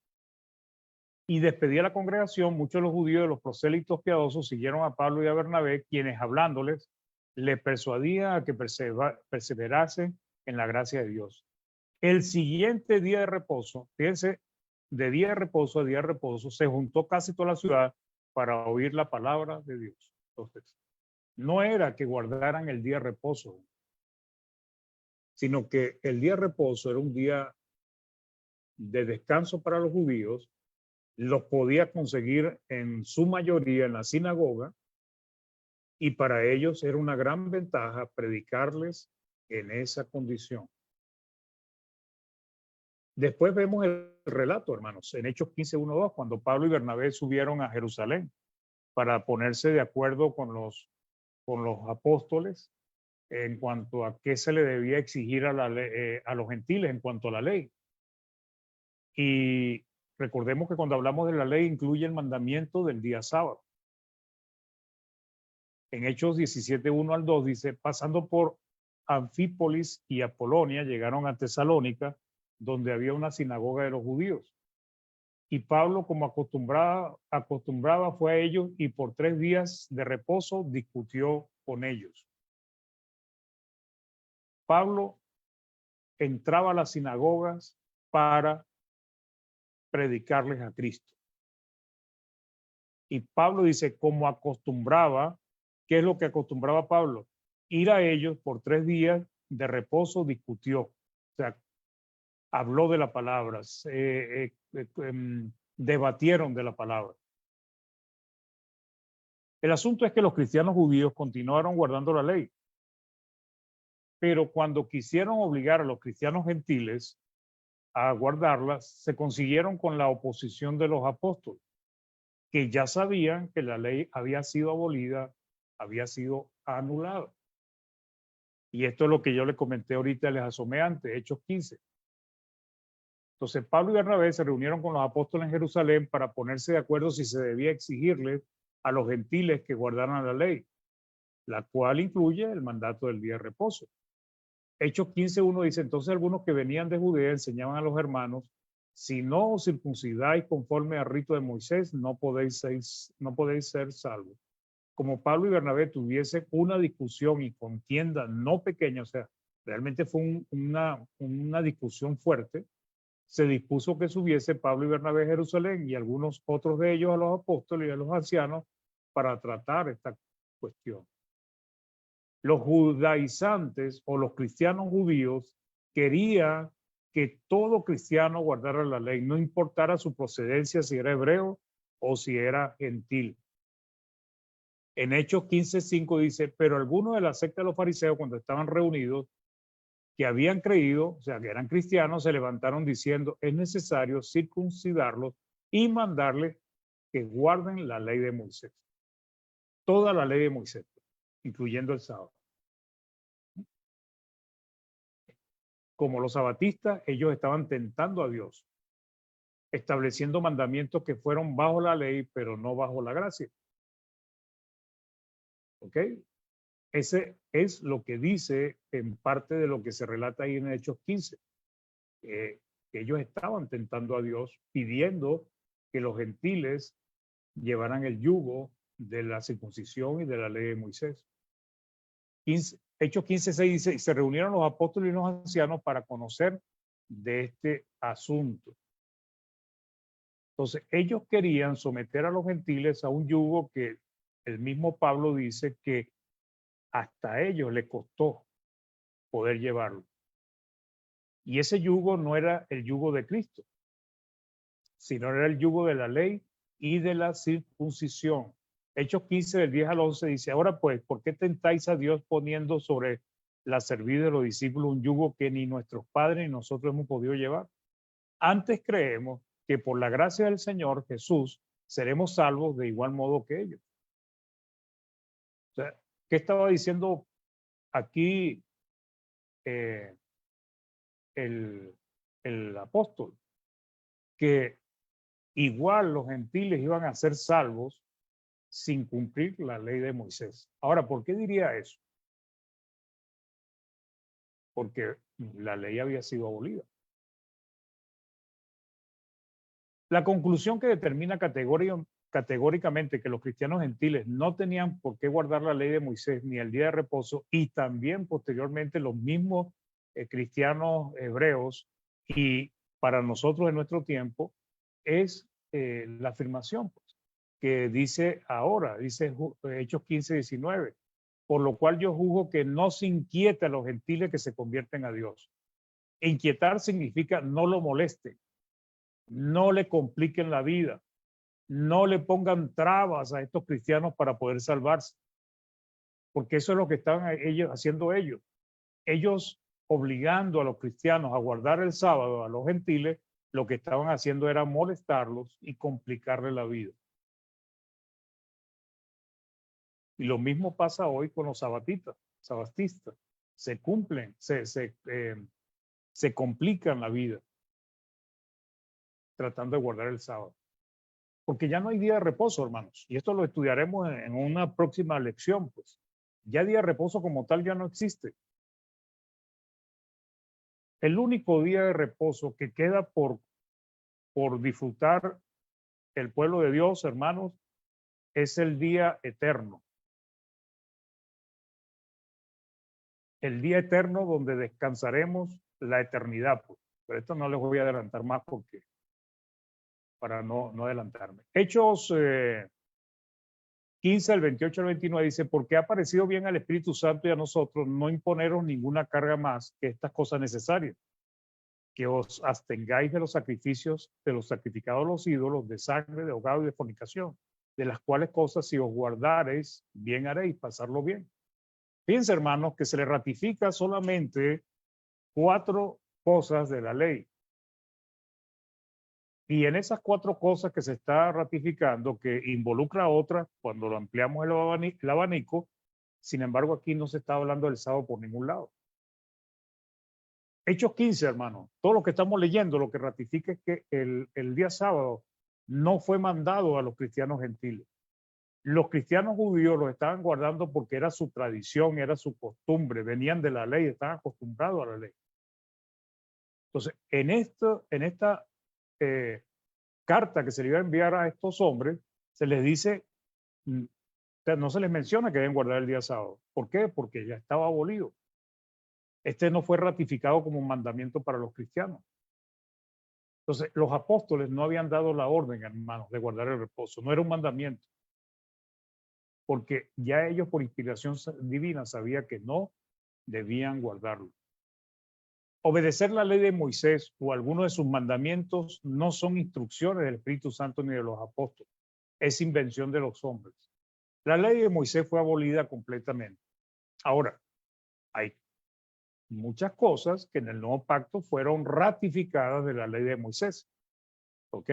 Y despedía a la congregación. Muchos de los judíos de los prosélitos piadosos siguieron a Pablo y a Bernabé, quienes hablándoles, le persuadían a que perseverasen en la gracia de Dios. El siguiente día de reposo, fíjense, de día de reposo a día de reposo, se juntó casi toda la ciudad para oír la palabra de Dios. Entonces, no era que guardaran el día de reposo, sino que el día de reposo era un día de descanso para los judíos. Los podía conseguir en su mayoría en la sinagoga, y para ellos era una gran ventaja predicarles en esa condición. Después vemos el relato, hermanos, en Hechos 15:1-2, cuando Pablo y Bernabé subieron a Jerusalén para ponerse de acuerdo con los apóstoles en cuanto a qué se le debía exigir a los gentiles en cuanto a la ley. Y recordemos que cuando hablamos de la ley incluye el mandamiento del día sábado. En Hechos 17:1-2 dice, pasando por Anfípolis y Apolonia, llegaron a Tesalónica, donde había una sinagoga de los judíos. Y Pablo, como acostumbraba, fue a ellos y por 3 días de reposo discutió con ellos. Pablo entraba a las sinagogas para predicarles a Cristo. Y Pablo dice, como acostumbraba, ¿qué es lo que acostumbraba Pablo? Ir a ellos por 3 días de reposo, discutió. O sea, habló de la palabra, debatieron de la palabra. El asunto es que los cristianos judíos continuaron guardando la ley. Pero cuando quisieron obligar a los cristianos gentiles a guardarla, se consiguieron con la oposición de los apóstoles, que ya sabían que la ley había sido abolida, había sido anulada. Y esto es lo que yo le comenté ahorita, les asomé antes, Hechos 15. Entonces Pablo y Bernabé se reunieron con los apóstoles en Jerusalén para ponerse de acuerdo si se debía exigirles a los gentiles que guardaran la ley, la cual incluye el mandato del día de reposo. Hechos 15:1 dice, entonces algunos que venían de Judea enseñaban a los hermanos, si no os circuncidáis conforme al rito de Moisés, no podéis ser salvos. Como Pablo y Bernabé tuviesen una discusión y contienda no pequeña, o sea, realmente fue una discusión fuerte, se dispuso que subiese Pablo y Bernabé a Jerusalén y algunos otros de ellos a los apóstoles y a los ancianos para tratar esta cuestión. Los judaizantes o los cristianos judíos querían que todo cristiano guardara la ley, no importara su procedencia, si era hebreo o si era gentil. En Hechos 15:5 dice, pero algunos de la secta de los fariseos, cuando estaban reunidos, que habían creído, o sea, que eran cristianos, se levantaron diciendo, es necesario circuncidarlos y mandarles que guarden la ley de Moisés. Toda la ley de Moisés, incluyendo el sábado. Como los sabatistas, ellos estaban tentando a Dios, estableciendo mandamientos que fueron bajo la ley, pero no bajo la gracia. ¿Ok? Ese es lo que dice en parte de lo que se relata ahí en Hechos 15. Que ellos estaban tentando a Dios, pidiendo que los gentiles llevaran el yugo de la circuncisión y de la ley de Moisés. Hechos 15:6 dice, y se reunieron los apóstoles y los ancianos para conocer de este asunto. Entonces, ellos querían someter a los gentiles a un yugo que el mismo Pablo dice que hasta a ellos le costó poder llevarlo. Y ese yugo no era el yugo de Cristo, sino era el yugo de la ley y de la circuncisión. Hechos 15 del 10 al 11 dice, ahora pues, ¿por qué tentáis a Dios poniendo sobre la cerviz de los discípulos un yugo que ni nuestros padres ni nosotros hemos podido llevar? Antes creemos que por la gracia del Señor Jesús seremos salvos de igual modo que ellos. O sea, ¿qué estaba diciendo aquí el apóstol? Que igual los gentiles iban a ser salvos sin cumplir la ley de Moisés. Ahora, ¿por qué diría eso? Porque la ley había sido abolida. La conclusión que determina categóricamente que los cristianos gentiles no tenían por qué guardar la ley de Moisés ni el día de reposo, y también posteriormente los mismos cristianos hebreos y para nosotros en nuestro tiempo, es la afirmación pues, que dice ahora, dice Hechos 15:19, por lo cual yo juzgo que no se inquiete a los gentiles que se convierten a Dios. Inquietar significa no lo molesten, no le compliquen la vida, no le pongan trabas a estos cristianos para poder salvarse, porque eso es lo que están haciendo ellos. Ellos obligando a los cristianos a guardar el sábado, a los gentiles, lo que estaban haciendo era molestarlos y complicarle la vida. Y lo mismo pasa hoy con los sabatistas. Se cumplen, se complican la vida tratando de guardar el sábado. Porque ya no hay día de reposo, hermanos. Y esto lo estudiaremos en una próxima lección, pues. Ya día de reposo como tal ya no existe. El único día de reposo que queda por disfrutar el pueblo de Dios, hermanos, es el día eterno. El día eterno donde descansaremos la eternidad. Pues. Pero esto no les voy a adelantar más porque para no adelantarme. Hechos 15 al 28 al 29 dice, porque ha parecido bien al Espíritu Santo y a nosotros no imponeros ninguna carga más que estas cosas necesarias, que os abstengáis de los sacrificios, de los sacrificados a los ídolos, de sangre, de ahogado y de fornicación, de las cuales cosas si os guardareis, bien haréis, pasarlo bien. Fíjense, hermanos, que se le ratifica solamente 4 cosas de la ley. Y en esas 4 cosas que se está ratificando, que involucra otras, cuando lo ampliamos el abanico, sin embargo, aquí no se está hablando del sábado por ningún lado. Hechos 15, hermano, todo lo que estamos leyendo, lo que ratifica es que el día sábado no fue mandado a los cristianos gentiles. Los cristianos judíos lo estaban guardando porque era su tradición, era su costumbre, venían de la ley, estaban acostumbrados a la ley. Entonces, en esta carta que se le iba a enviar a estos hombres, se les dice, no se les menciona que deben guardar el día sábado. ¿Por qué? Porque ya estaba abolido. Este no fue ratificado como un mandamiento para los cristianos. Entonces, los apóstoles no habían dado la orden, hermanos, de guardar el reposo. No era un mandamiento. Porque ya ellos por inspiración divina sabían que no debían guardarlo. Obedecer la ley de Moisés o alguno de sus mandamientos no son instrucciones del Espíritu Santo ni de los apóstoles. Es invención de los hombres. La ley de Moisés fue abolida completamente. Ahora, hay muchas cosas que en el nuevo pacto fueron ratificadas de la ley de Moisés. ¿Ok?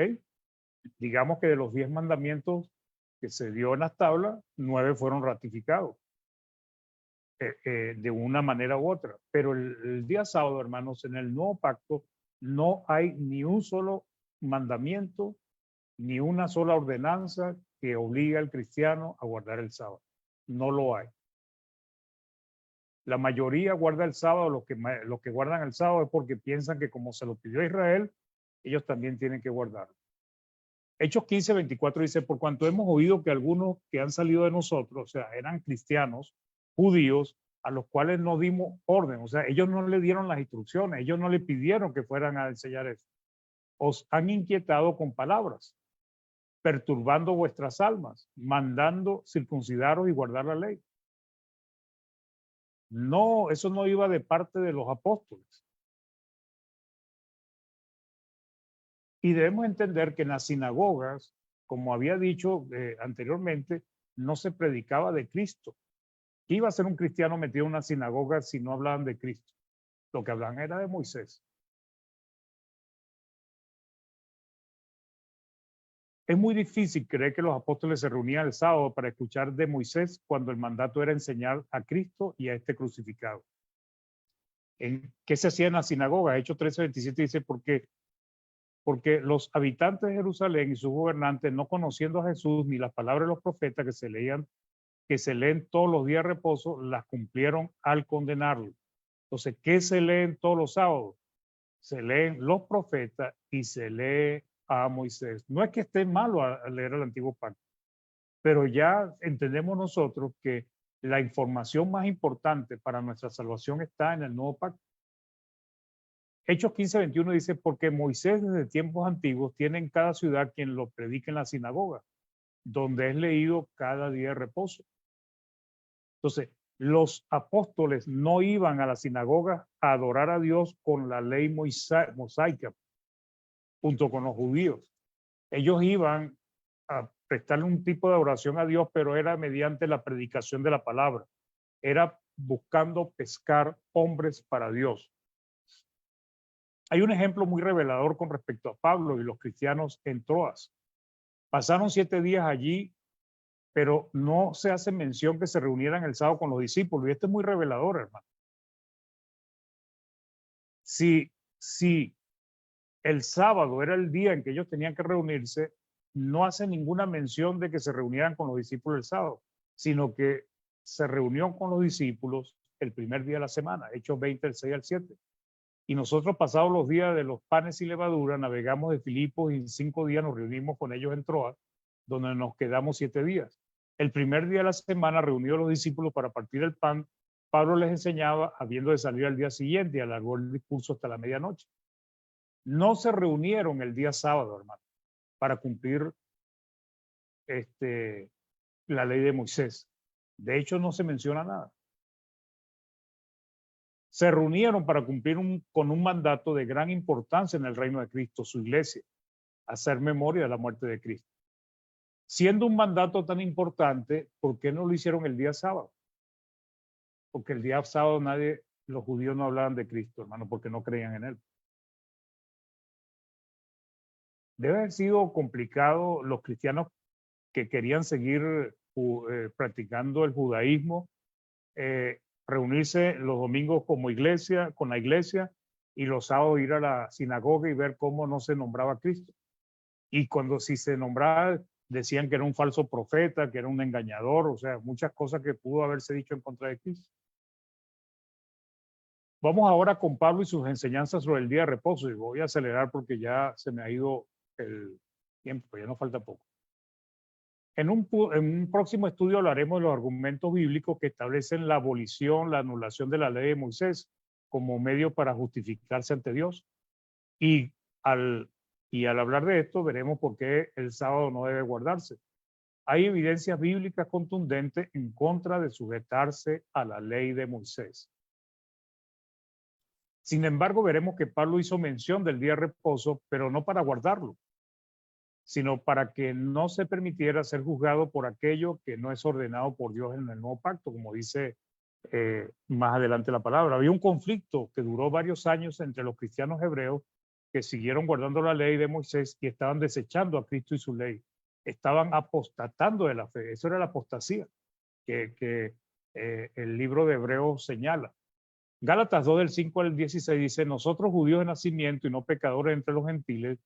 Digamos que de los 10 mandamientos que se dio en las tablas, 9 fueron ratificados de una manera u otra. Pero el día sábado, hermanos, en el nuevo pacto no hay ni un solo mandamiento, ni una sola ordenanza que obligue al cristiano a guardar el sábado. No lo hay. La mayoría guarda el sábado, los que guardan el sábado es porque piensan que como se lo pidió Israel, ellos también tienen que guardarlo. Hechos 15:24 dice, por cuanto hemos oído que algunos que han salido de nosotros, o sea, eran cristianos, judíos, a los cuales no dimos orden, o sea, ellos no le dieron las instrucciones, ellos no le pidieron que fueran a enseñar eso. Os han inquietado con palabras, perturbando vuestras almas, mandando circuncidaros y guardar la ley. No, eso no iba de parte de los apóstoles. Y debemos entender que en las sinagogas, como había dicho anteriormente, no se predicaba de Cristo. ¿Qué iba a ser un cristiano metido en una sinagoga si no hablaban de Cristo? Lo que hablaban era de Moisés. Es muy difícil creer que los apóstoles se reunían el sábado para escuchar de Moisés cuando el mandato era enseñar a Cristo y a este crucificado. ¿Qué se hacía en la sinagoga? Hechos 13:27 dice, porque porque los habitantes de Jerusalén y sus gobernantes, no conociendo a Jesús ni las palabras de los profetas que se leen todos los días de reposo, las cumplieron al condenarlo. Entonces, ¿qué se leen todos los sábados? Se leen los profetas y se lee a Moisés. No es que esté malo a leer el Antiguo Pacto, pero ya entendemos nosotros que la información más importante para nuestra salvación está en el Nuevo Pacto. Hechos 15:21 dice, porque Moisés desde tiempos antiguos tiene en cada ciudad quien lo predique en la sinagoga, donde es leído cada día de reposo. Entonces, los apóstoles no iban a la sinagoga a adorar a Dios con la ley mosaica, junto con los judíos. Ellos iban a prestarle un tipo de oración a Dios, pero era mediante la predicación de la palabra. Era buscando pescar hombres para Dios. Hay un ejemplo muy revelador con respecto a Pablo y los cristianos en Troas. Pasaron 7 días allí, pero no se hace mención que se reunieran el sábado con los discípulos. Y esto es muy revelador, hermano. Si el sábado era el día en que ellos tenían que reunirse, no hace ninguna mención de que se reunieran con los discípulos el sábado, sino que se reunió con los discípulos el primer día de la semana, Hechos 20, del 6 al 7. Y nosotros, pasados los días de los panes y levadura, navegamos de Filipos y en 5 días nos reunimos con ellos en Troas, donde nos quedamos 7 días. El primer día de la semana, reunió a los discípulos para partir el pan, Pablo les enseñaba, habiendo de salir al día siguiente, y alargó el discurso hasta la medianoche. No se reunieron el día sábado, hermano, para cumplir la ley de Moisés. De hecho, no se menciona nada. Se reunieron para cumplir con un mandato de gran importancia en el reino de Cristo, su iglesia, hacer memoria de la muerte de Cristo. Siendo un mandato tan importante, ¿por qué no lo hicieron el día sábado? Porque el día sábado los judíos no hablaban de Cristo, hermano, porque no creían en él. Debe haber sido complicado los cristianos que querían seguir practicando el judaísmo, reunirse los domingos como iglesia, con la iglesia, y los sábados ir a la sinagoga y ver cómo no se nombraba a Cristo. Y cuando si se nombraba, decían que era un falso profeta, que era un engañador, o sea, muchas cosas que pudo haberse dicho en contra de Cristo. Vamos ahora con Pablo y sus enseñanzas sobre el día de reposo, y voy a acelerar porque ya se me ha ido el tiempo, ya nos falta poco. En un próximo estudio hablaremos de los argumentos bíblicos que establecen la abolición, la anulación de la ley de Moisés como medio para justificarse ante Dios. Y al hablar de esto, veremos por qué el sábado no debe guardarse. Hay evidencias bíblicas contundentes en contra de sujetarse a la ley de Moisés. Sin embargo, veremos que Pablo hizo mención del día de reposo, pero no para guardarlo, sino para que no se permitiera ser juzgado por aquello que no es ordenado por Dios en el nuevo pacto, como dice más adelante la palabra. Había un conflicto que duró varios años entre los cristianos hebreos que siguieron guardando la ley de Moisés y estaban desechando a Cristo y su ley. Estaban apostatando de la fe. Eso era la apostasía que el libro de Hebreos señala. Gálatas 2 del 5 al 16 dice, nosotros judíos de nacimiento y no pecadores entre los gentiles,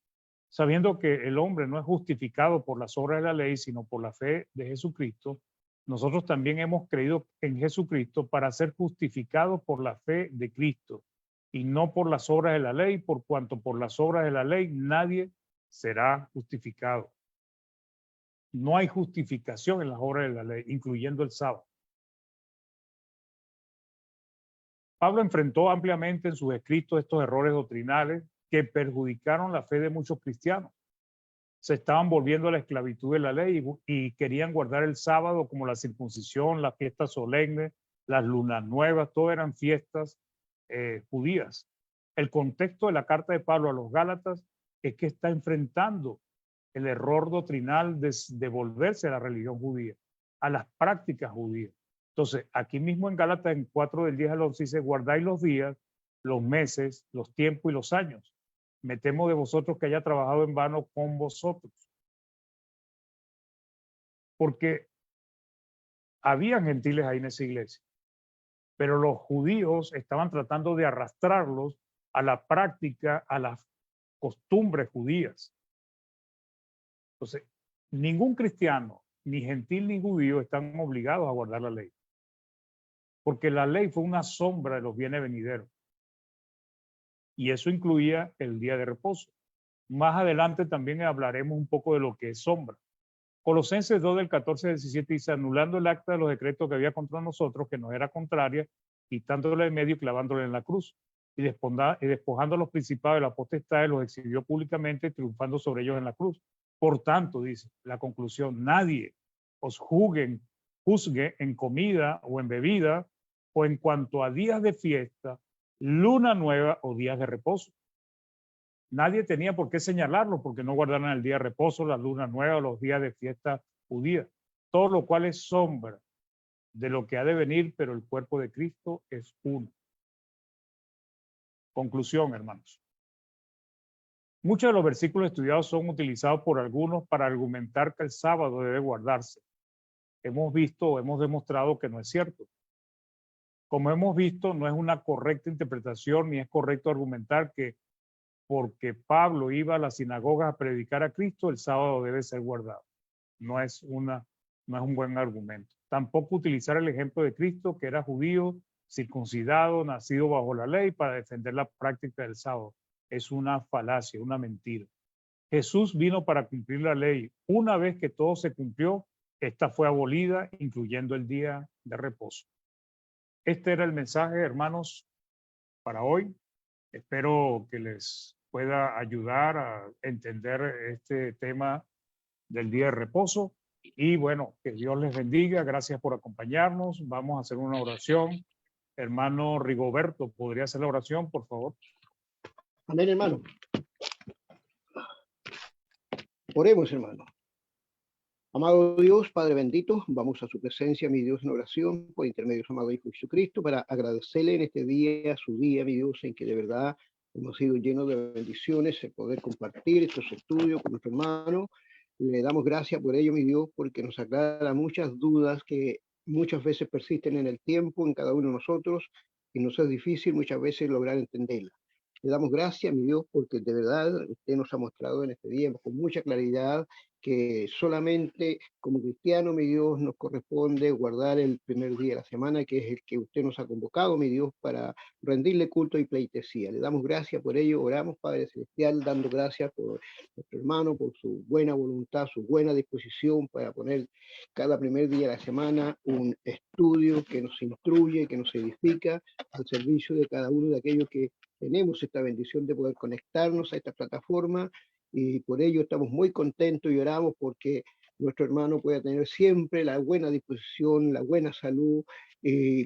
sabiendo que el hombre no es justificado por las obras de la ley, sino por la fe de Jesucristo, nosotros también hemos creído en Jesucristo para ser justificados por la fe de Cristo y no por las obras de la ley, por cuanto por las obras de la ley nadie será justificado. No hay justificación en las obras de la ley, incluyendo el sábado. Pablo enfrentó ampliamente en sus escritos estos errores doctrinales que perjudicaron la fe de muchos cristianos. Se estaban volviendo a la esclavitud de la ley y querían guardar el sábado como la circuncisión, las fiestas solemnes, las lunas nuevas, todo eran fiestas judías. El contexto de la carta de Pablo a los Gálatas es que está enfrentando el error doctrinal de volverse a la religión judía, a las prácticas judías. Entonces, aquí mismo en Gálatas, en 4 del 10 al 11, dice, guardáis los días, los meses, los tiempos y los años. Me temo de vosotros que haya trabajado en vano con vosotros. Porque habían gentiles ahí en esa iglesia, pero los judíos estaban tratando de arrastrarlos a la práctica, costumbres judías. Entonces, ningún cristiano, ni gentil ni judío, están obligados a guardar la ley, porque la ley fue una sombra de los bienes venideros, y eso incluía el día de reposo. Más adelante también hablaremos un poco de lo que es sombra. Colosenses 2 del 14 al 17 dice: anulando el acta de los decretos que había contra nosotros, que nos era contraria, quitándole de medio y clavándole en la cruz, y despojando a los principados de la potestad, los exhibió públicamente, triunfando sobre ellos en la cruz. Por tanto, dice la conclusión, nadie os juzgue en comida o en bebida, o en cuanto a días de fiesta, luna nueva o días de reposo. Nadie tenía por qué señalarlo, porque no guardaron el día de reposo, la luna nueva o los días de fiesta judía. Todo lo cual es sombra de lo que ha de venir, pero el cuerpo de Cristo es uno. Conclusión, hermanos. Muchos de los versículos estudiados son utilizados por algunos para argumentar que el sábado debe guardarse. Hemos demostrado que no es cierto. Como hemos visto, no es una correcta interpretación ni es correcto argumentar que porque Pablo iba a la sinagoga a predicar a Cristo, el sábado debe ser guardado. No es un buen argumento. Tampoco utilizar el ejemplo de Cristo, que era judío, circuncidado, nacido bajo la ley, para defender la práctica del sábado. Es una falacia, una mentira. Jesús vino para cumplir la ley. Una vez que todo se cumplió, esta fue abolida, incluyendo el día de reposo. Este era el mensaje, hermanos, para hoy. Espero que les pueda ayudar a entender este tema del día de reposo. Y bueno, que Dios les bendiga. Gracias por acompañarnos. Vamos a hacer una oración. Hermano Rigoberto, ¿podría hacer la oración, por favor? Amén, hermano. Oremos, hermano. Amado Dios, Padre bendito, vamos a su presencia, mi Dios, en oración, por intermedio de su amado Hijo Jesucristo, para agradecerle en este día, su día, mi Dios, en que de verdad hemos sido llenos de bendiciones, el poder compartir estos estudios con nuestro hermano. Le damos gracias por ello, mi Dios, porque nos aclara muchas dudas que muchas veces persisten en el tiempo, en cada uno de nosotros, y nos es difícil muchas veces lograr entenderla. Le damos gracias, mi Dios, porque de verdad usted nos ha mostrado en este día con mucha claridad que solamente como cristiano, mi Dios, nos corresponde guardar el primer día de la semana, que es el que usted nos ha convocado, mi Dios, para rendirle culto y pleitesía. Le damos gracias por ello, oramos, Padre Celestial, dando gracias por nuestro hermano, por su buena voluntad, su buena disposición para poner cada primer día de la semana un estudio que nos instruye, que nos edifica al servicio de cada uno de aquellos que tenemos esta bendición de poder conectarnos a esta plataforma, y por ello estamos muy contentos y oramos porque nuestro hermano pueda tener siempre la buena disposición, la buena salud,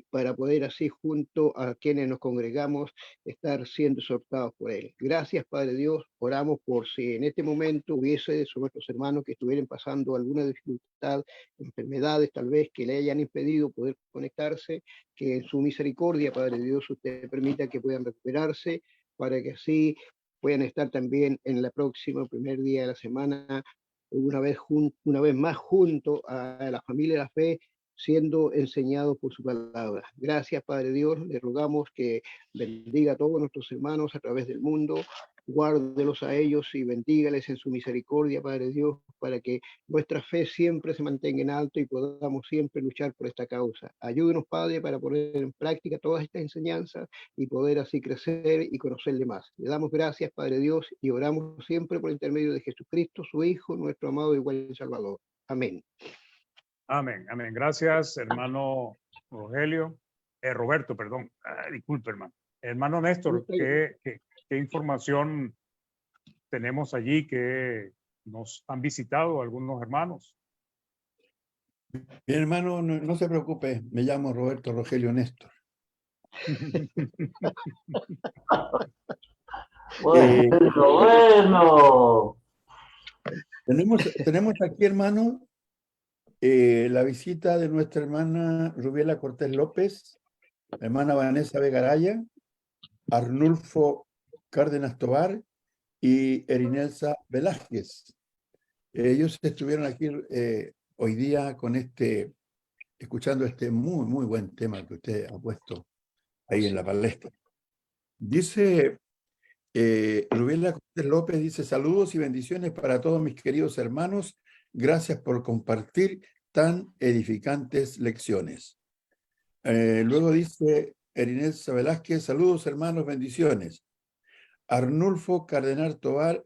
para poder así junto a quienes nos congregamos estar siendo exhortados por él. Gracias, Padre Dios. Oramos por si en este momento hubiese sobre nuestros hermanos que estuvieran pasando alguna dificultad, enfermedades tal vez que le hayan impedido poder conectarse, que en su misericordia, Padre Dios, usted permita que puedan recuperarse para que así puedan estar también en la próxima primer día de la semana una vez más junto a la familia de la fe, siendo enseñados por su palabra. Gracias, Padre Dios. Le rogamos que bendiga a todos nuestros hermanos a través del mundo, guárdelos a ellos y bendígales en su misericordia, Padre Dios, para que nuestra fe siempre se mantenga en alto y podamos siempre luchar por esta causa. Ayúdenos, Padre, para poner en práctica todas estas enseñanzas y poder así crecer y conocerle más. Le damos gracias, Padre Dios, y oramos siempre por intermedio de Jesucristo, su Hijo, nuestro amado y buen Salvador. Amén. Amén, amén. Gracias, hermano Roberto, perdón. Disculpe, hermano. Hermano Néstor, ¿qué información tenemos allí que nos han visitado algunos hermanos? Mi hermano, no se preocupe, me llamo Roberto Rogelio Néstor. Bueno. Tenemos aquí, hermano, la visita de nuestra hermana Rubiela Cortés López, la hermana Vanessa Vegaraya, Arnulfo Cárdenas Tobar y Erinelsa Velázquez. Ellos estuvieron aquí hoy día con escuchando este muy, muy buen tema que usted ha puesto ahí en la palestra. Dice Rubiela Cortés López dice, saludos y bendiciones para todos mis queridos hermanos. Gracias por compartir tan edificantes lecciones. Luego dice Erinelsa Velázquez, saludos hermanos, bendiciones. Arnulfo Cárdenas Tobar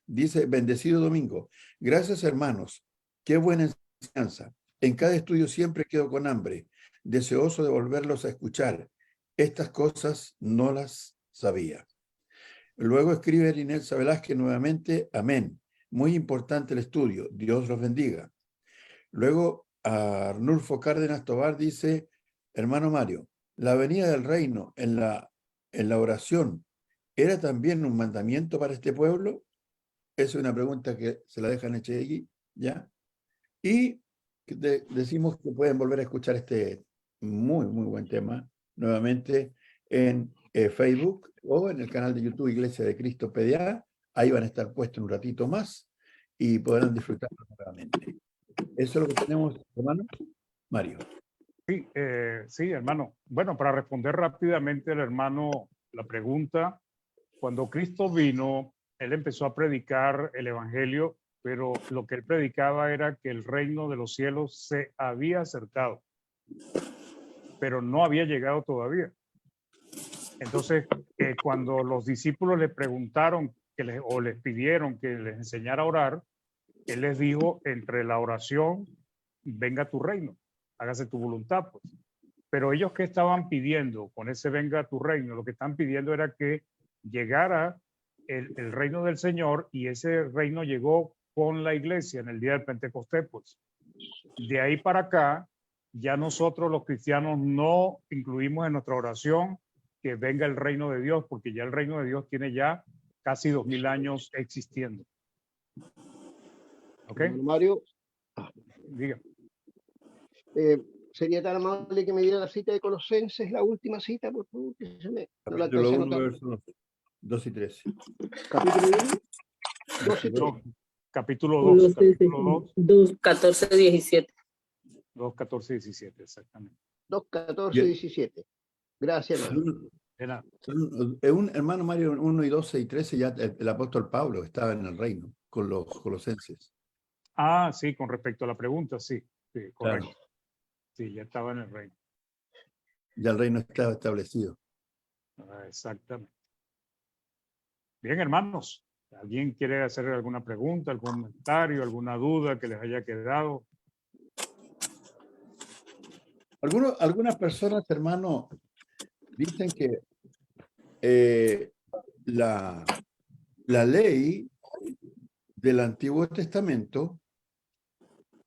dice, bendecido domingo. Gracias hermanos, qué buena enseñanza. En cada estudio siempre quedo con hambre, deseoso de volverlos a escuchar. Estas cosas no las sabía. Luego escribe Erinelsa Velázquez nuevamente, amén. Muy importante el estudio, Dios los bendiga. Luego Arnulfo Cárdenas Tobar dice, hermano Mario, la venida del reino en la oración, ¿era también un mandamiento para este pueblo? Es una pregunta que se la dejan Echegui, ¿ya? Y decimos que pueden volver a escuchar este muy, muy buen tema nuevamente en Facebook o en el canal de YouTube Iglesia de Cristo PDA. Ahí van a estar puestos un ratito más y podrán disfrutarlo nuevamente. Eso es lo que tenemos, hermano Mario. Sí, sí, hermano. Bueno, para responder rápidamente al hermano la pregunta, cuando Cristo vino, él empezó a predicar el evangelio, pero lo que él predicaba era que el reino de los cielos se había acercado, pero no había llegado todavía. Entonces, cuando los discípulos le preguntaron o les pidieron que les enseñara a orar, él les dijo, entre la oración, venga tu reino, hágase tu voluntad, pues. Pero ellos, ¿qué estaban pidiendo con ese venga tu reino? Lo que están pidiendo era que llegara el reino del Señor, y ese reino llegó con la iglesia en el día del Pentecostés, pues. De ahí para acá, ya nosotros los cristianos no incluimos en nuestra oración que venga el reino de Dios, porque ya el reino de Dios tiene ya casi 2000 años existiendo. ¿Ok? Mario, Diga. sería tan amable que me diera la cita de Colosenses, la última cita, por favor, que se me... No la Capítulo alcancé a 1, anotar. versos 2 y 3. Capítulo 1, 2 y 3. Capítulo 2, capítulo 2, 14, 17. 2, 14, 17, exactamente. 2, 14, 17. Gracias, hermano. De nada. Un hermano Mario 1 y 12 y 13, ya el apóstol Pablo estaba en el reino con los colosenses. Ah, sí, con respecto a la pregunta, sí, sí, correcto. Claro. Sí, ya estaba en el reino. Ya el reino estaba establecido. Exactamente. Bien, hermanos, ¿alguien quiere hacer alguna pregunta, algún comentario, alguna duda que les haya quedado? Algunas personas, hermano, dicen que la ley del Antiguo Testamento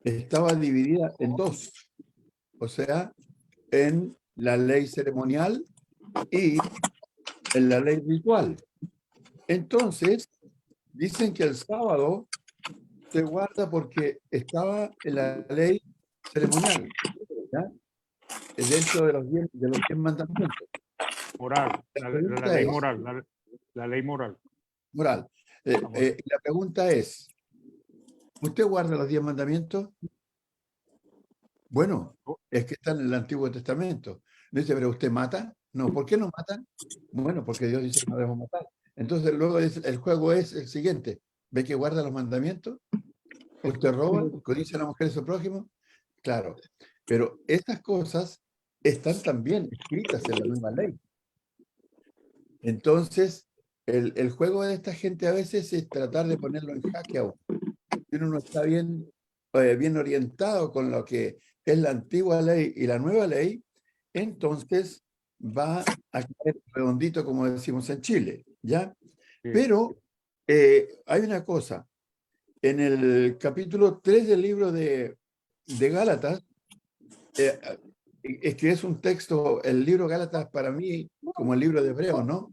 estaba dividida en dos, o sea, en la ley ceremonial y en la ley ritual. Entonces, dicen que el sábado se guarda porque estaba en la ley ceremonial, ¿ya? Dentro de los 10 mandamientos. Moral, la ley moral, la ley moral. Moral. La pregunta es, ¿usted guarda los 10 mandamientos? Bueno, es que están en el Antiguo Testamento. Dice, ¿pero usted mata? No, ¿por qué no matan? Bueno, porque Dios dice que no debemos matar. Entonces luego el juego es el siguiente. ¿Ve que guarda los mandamientos? ¿Usted roba? ¿Codicia a la mujer de su prójimo? Claro, pero estas cosas están también escritas en la misma ley. Entonces, el juego de esta gente a veces es tratar de ponerlo en jaque a uno. Si uno no está bien orientado con lo que es la antigua ley y la nueva ley, entonces va a caer redondito, como decimos en Chile, ¿ya? Sí. Pero hay una cosa. En el capítulo 3 del libro de Gálatas, es que es un texto, el libro Gálatas para mí, como el libro de Hebreos, ¿no?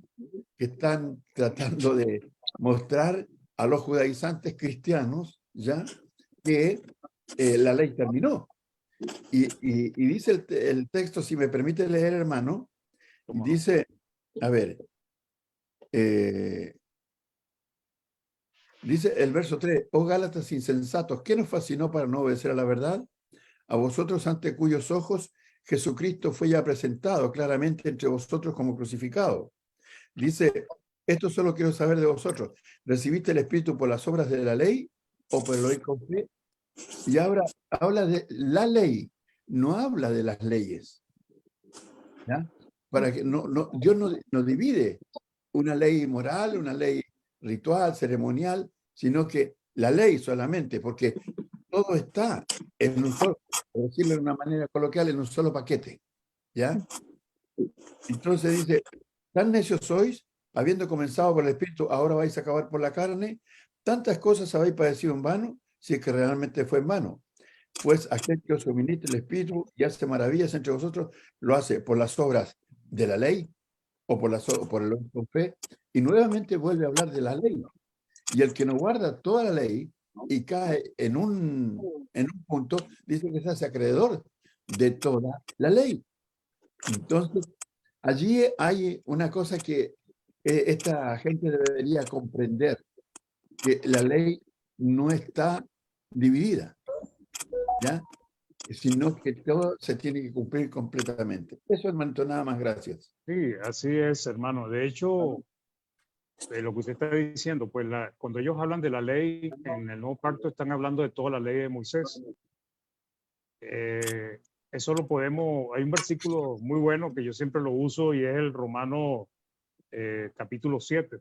Que están tratando de mostrar a los judaizantes cristianos, ¿ya? Que la ley terminó. Y dice el texto, si me permite leer, hermano, dice, a ver, dice el verso 3, oh Gálatas insensatos, ¿qué nos fascinó para no obedecer a la verdad? A vosotros ante cuyos ojos Jesucristo fue ya presentado claramente entre vosotros como crucificado. Dice, esto solo quiero saber de vosotros. ¿Recibiste el Espíritu por las obras de la ley o por el oír con fe? Y ahora habla de la ley, no habla de las leyes. ¿Ya? Para que Dios no divide una ley moral, una ley ritual, ceremonial, sino que la ley solamente, porque todo está en un solo, por decirlo de una manera coloquial, en un solo paquete. ¿Ya? Entonces dice, tan necios sois, habiendo comenzado por el Espíritu, ahora vais a acabar por la carne. Tantas cosas habéis padecido en vano, si es que realmente fue en vano. Pues aquel que os suministra el Espíritu y hace maravillas entre vosotros, lo hace por las obras de la ley o por el oír con fe. Y nuevamente vuelve a hablar de la ley. Y el que no guarda toda la ley y cae en un punto, dice que se hace acreedor de toda la ley. Entonces, allí hay una cosa que esta gente debería comprender, que la ley no está dividida, ¿ya? Sino que todo se tiene que cumplir completamente. Eso, hermanito, nada más, gracias. Sí, así es, hermano. De hecho, lo que usted está diciendo, pues cuando ellos hablan de la ley en el Nuevo Pacto, están hablando de toda la ley de Moisés. Eso lo podemos, hay un versículo muy bueno que yo siempre lo uso y es el Romano capítulo 7.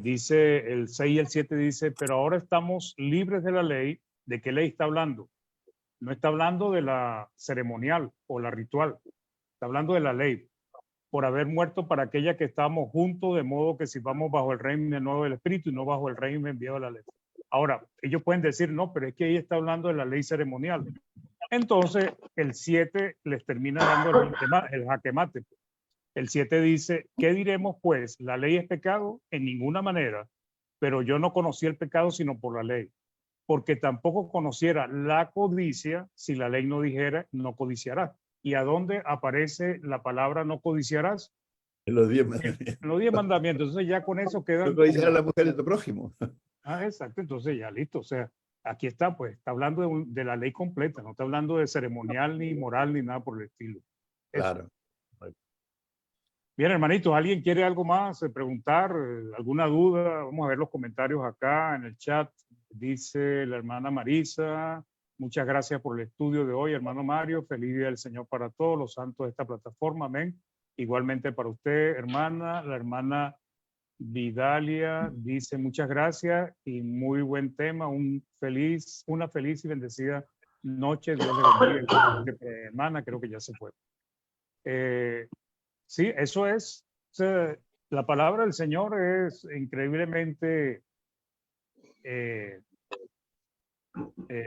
Dice el 6 y el 7 dice, pero ahora estamos libres de la ley. ¿De qué ley está hablando? No está hablando de la ceremonial o la ritual, está hablando de la ley, por haber muerto para aquella que estamos juntos, de modo que si vamos bajo el régimen nuevo del Espíritu y no bajo el régimen viejo de la ley. Ahora, ellos pueden decir, no, pero es que ahí está hablando de la ley ceremonial. Entonces, el 7 les termina dando el jaque mate. El 7 dice, ¿qué diremos pues? ¿La ley es pecado? En ninguna manera, pero yo no conocí el pecado sino por la ley, porque tampoco conociera la codicia si la ley no dijera, no codiciarás. ¿Y a dónde aparece la palabra no codiciarás? En los 10 mandamientos. En los 10 mandamientos. Entonces ya con eso quedan... No codiciar a la mujer de tu prójimo. Ah, exacto. Entonces ya listo. O sea, aquí está, pues, está hablando de la ley completa. No está hablando de ceremonial, ni moral, ni nada por el estilo. Eso. Claro. Bien, hermanitos, ¿alguien quiere algo más? Preguntar, alguna duda? Vamos a ver los comentarios acá en el chat. Dice la hermana Marisa, muchas gracias por el estudio de hoy, hermano Mario. Feliz día del Señor para todos los santos de esta plataforma. Amén. Igualmente para usted, hermana. La hermana Vidalia dice muchas gracias y muy buen tema. Una feliz y bendecida noche. Dios le bendiga. Hermana, creo que ya se fue. Sí, eso es. O sea, la palabra del Señor es increíblemente,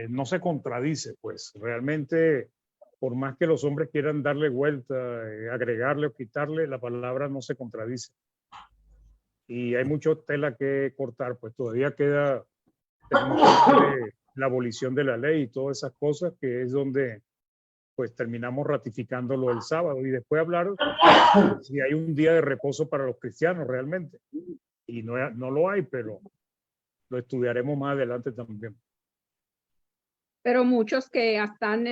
no se contradice, pues realmente, por más que los hombres quieran darle vuelta, agregarle o quitarle, la palabra no se contradice. Y hay mucho tela que cortar, pues todavía queda la abolición de la ley y todas esas cosas, que es donde pues terminamos ratificándolo el sábado y después hablar si hay un día de reposo para los cristianos realmente. Y no lo hay, pero lo estudiaremos más adelante también. Pero muchos que están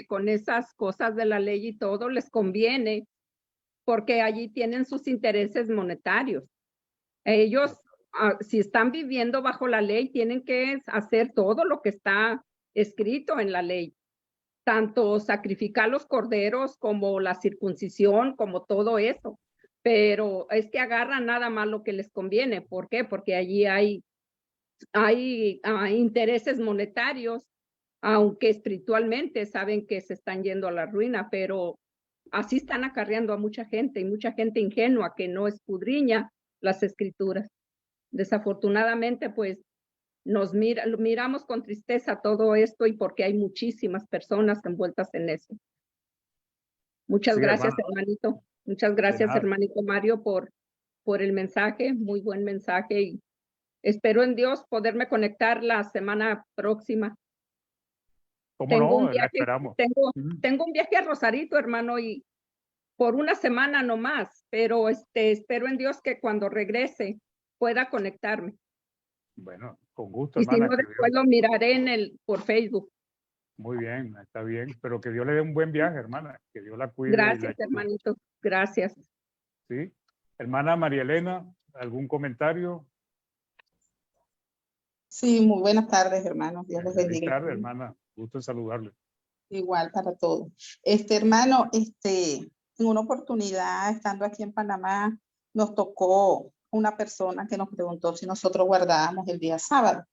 con esas cosas de la ley y todo, les conviene porque allí tienen sus intereses monetarios. Ellos, si están viviendo bajo la ley, tienen que hacer todo lo que está escrito en la ley. Tanto sacrificar los corderos como la circuncisión, como todo eso. Pero es que agarran nada más lo que les conviene. ¿Por qué? Porque allí hay intereses monetarios, aunque espiritualmente saben que se están yendo a la ruina, pero así están acarreando a mucha gente y mucha gente ingenua que no escudriña las escrituras. Desafortunadamente, pues, miramos con tristeza todo esto y porque hay muchísimas personas envueltas en eso. Muchas gracias, hermanito. Muchas gracias, hermanito Mario, por el mensaje, muy buen mensaje, y espero en Dios poderme conectar la semana próxima. Tengo un viaje, tengo un viaje a Rosarito, hermano, y por una semana nomás, pero espero en Dios que cuando regrese pueda conectarme. Bueno, con gusto, y hermana. Si no, después lo miraré por Facebook. Muy bien, está bien. Pero que Dios le dé un buen viaje, hermana. Que Dios la cuide. Gracias, hermanito. Gracias. ¿sí? Hermana María Elena, ¿algún comentario? Sí, muy buenas tardes, hermanos. Dios les Buenas bendiga. tardes, hermana. Gusto en saludarle. Igual para todos. Hermano, en una oportunidad, estando aquí en Panamá, nos tocó una persona que nos preguntó si nosotros guardábamos el día sábado.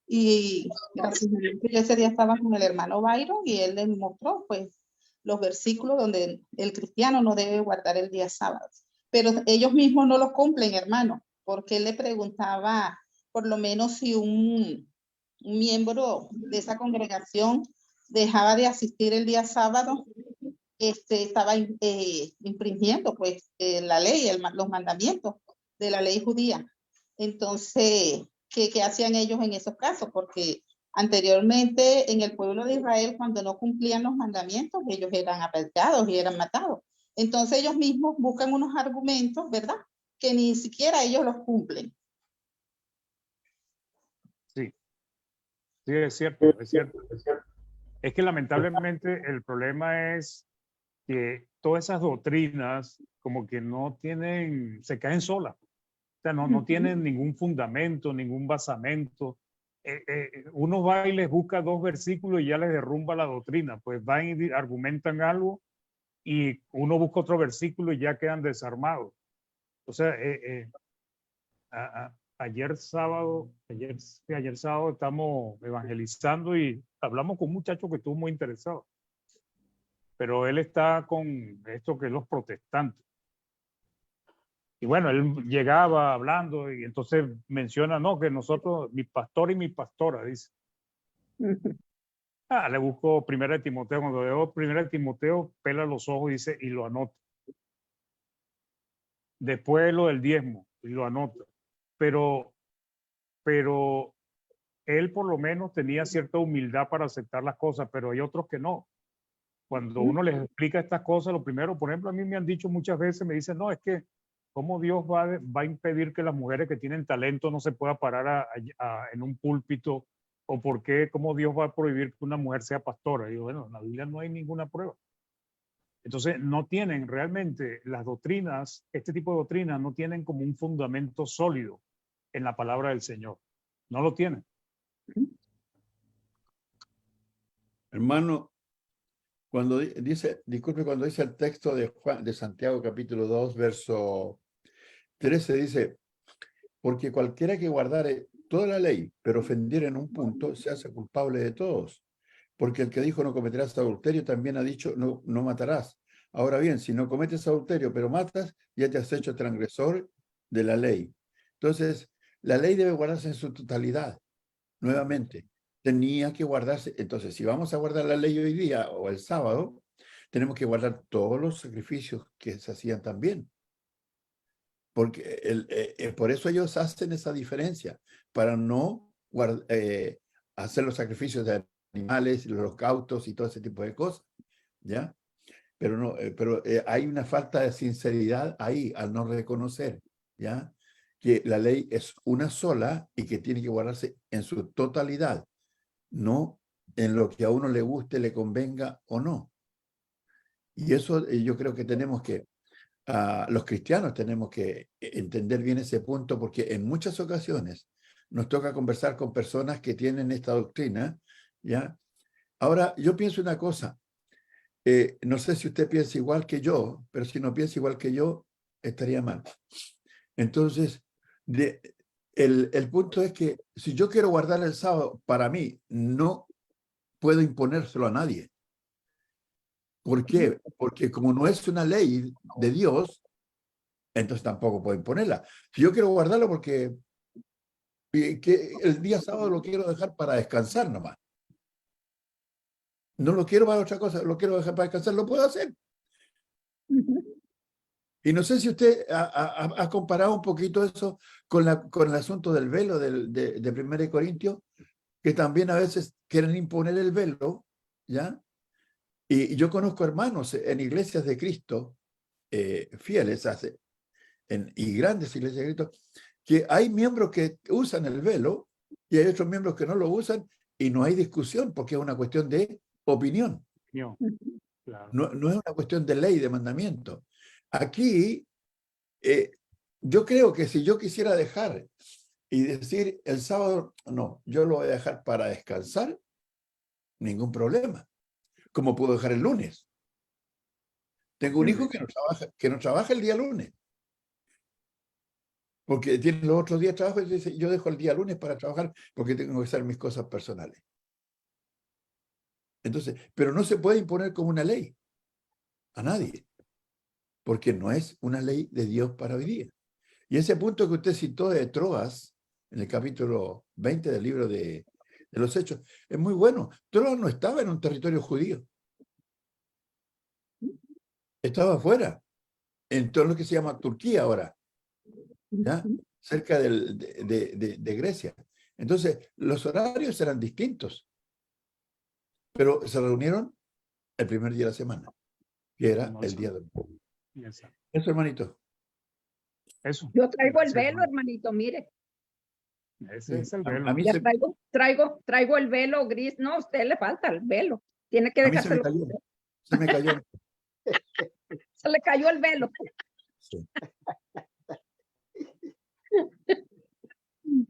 Y gracias a Dios que yo ese día estaba con el hermano Byron y él le mostró, pues, los versículos donde el cristiano no debe guardar el día sábado. Pero ellos mismos no lo cumplen, hermano, porque él le preguntaba, por lo menos si un miembro de esa congregación dejaba de asistir el día sábado, estaba infringiendo pues la ley, los mandamientos de la ley judía. Entonces, ¿qué hacían ellos en esos casos? Porque anteriormente en el pueblo de Israel, cuando no cumplían los mandamientos, ellos eran apedreados y eran matados. Entonces ellos mismos buscan unos argumentos, ¿verdad? Que ni siquiera ellos los cumplen. Sí, sí, es cierto, es cierto, es cierto. Es que lamentablemente el problema es que todas esas doctrinas como que no tienen, se caen solas. O sea, no tienen ningún fundamento, ningún basamento. Uno va y les busca 2 versículos y ya les derrumba la doctrina. Pues van y argumentan algo y uno busca otro versículo y ya quedan desarmados. O sea, ayer sábado estamos evangelizando y hablamos con un muchacho que estuvo muy interesado. Pero él está con esto que es los protestantes. Y bueno, él llegaba hablando y entonces menciona, no, que nosotros, mi pastor y mi pastora, dice. Le busco 1 Timoteo, cuando veo 1 Timoteo, pela los ojos, dice, y lo anota. Después lo del diezmo, y lo anota. Pero él por lo menos tenía cierta humildad para aceptar las cosas, pero hay otros que no. Cuando uno les explica estas cosas, lo primero, por ejemplo, a mí me han dicho muchas veces, me dicen, no, es que ¿cómo Dios va a impedir que las mujeres que tienen talento no se pueda parar en un púlpito? ¿O por qué, cómo Dios va a prohibir que una mujer sea pastora? Y digo, bueno, en la Biblia no hay ninguna prueba. Entonces, no tienen realmente las doctrinas, este tipo de doctrinas no tienen como un fundamento sólido en la palabra del Señor. No lo tienen. Hermano, cuando dice, disculpe, cuando dice el texto de Santiago capítulo 2, verso 13, dice, porque cualquiera que guardare toda la ley, pero ofendiera en un punto, se hace culpable de todos. Porque el que dijo no cometerás adulterio también ha dicho no matarás. Ahora bien, si no cometes adulterio, pero matas, ya te has hecho transgresor de la ley. Entonces, la ley debe guardarse en su totalidad. Nuevamente, tenía que guardarse. Entonces, si vamos a guardar la ley hoy día o el sábado, tenemos que guardar todos los sacrificios que se hacían también. Porque por eso ellos hacen esa diferencia, para no hacer los sacrificios de animales, los holocaustos y todo ese tipo de cosas, ¿ya? Pero no, hay una falta de sinceridad ahí al no reconocer, ¿ya? Que la ley es una sola y que tiene que guardarse en su totalidad, no en lo que a uno le guste, le convenga o no. Y eso yo creo que tenemos que, los cristianos tenemos que entender bien ese punto, porque en muchas ocasiones nos toca conversar con personas que tienen esta doctrina, ¿ya? Ahora, yo pienso una cosa, no sé si usted piensa igual que yo, pero si no piensa igual que yo, estaría mal. Entonces, el punto es que si yo quiero guardar el sábado, para mí, no puedo imponérselo a nadie. ¿Por qué? Porque como no es una ley de Dios, entonces tampoco puedo imponerla. Si yo quiero guardarlo porque que el día sábado lo quiero dejar para descansar nomás. No lo quiero para otra cosa, lo quiero dejar para descansar, lo puedo hacer. Y no sé si usted ha comparado un poquito eso con el asunto del velo de 1 Corintios, que también a veces quieren imponer el velo, ¿ya? Y yo conozco hermanos en iglesias de Cristo, fieles, y grandes iglesias de Cristo, que hay miembros que usan el velo y hay otros miembros que no lo usan y no hay discusión porque es una cuestión de opinión. No, claro. No es una cuestión de ley, de mandamiento. Aquí Yo creo que si yo quisiera dejar y decir el sábado, no, yo lo voy a dejar para descansar, ningún problema. Como puedo dejar el lunes. Tengo un hijo que no trabaja el día lunes. Porque tiene los otros días de trabajo y dice, yo dejo el día lunes para trabajar porque tengo que hacer mis cosas personales. Entonces, pero no se puede imponer como una ley a nadie, porque no es una ley de Dios para hoy día. Y ese punto que usted citó de Troas, en el capítulo 20 del libro de los Hechos, es muy bueno. Troas no estaba en un territorio judío. Estaba afuera, en todo lo que se llama Turquía ahora, ¿ya? Cerca de Grecia. Entonces, los horarios eran distintos, pero se reunieron el primer día de la semana, que era el día del pueblo. Eso, hermanito. Eso. Yo traigo el velo, hermanito, mire. Ese es el velo. A mí Ya se, traigo el velo gris. No, a usted le falta el velo. Tiene que a mí se me dejárselo. cayó. Se me cayó. Se le cayó el velo. Sí.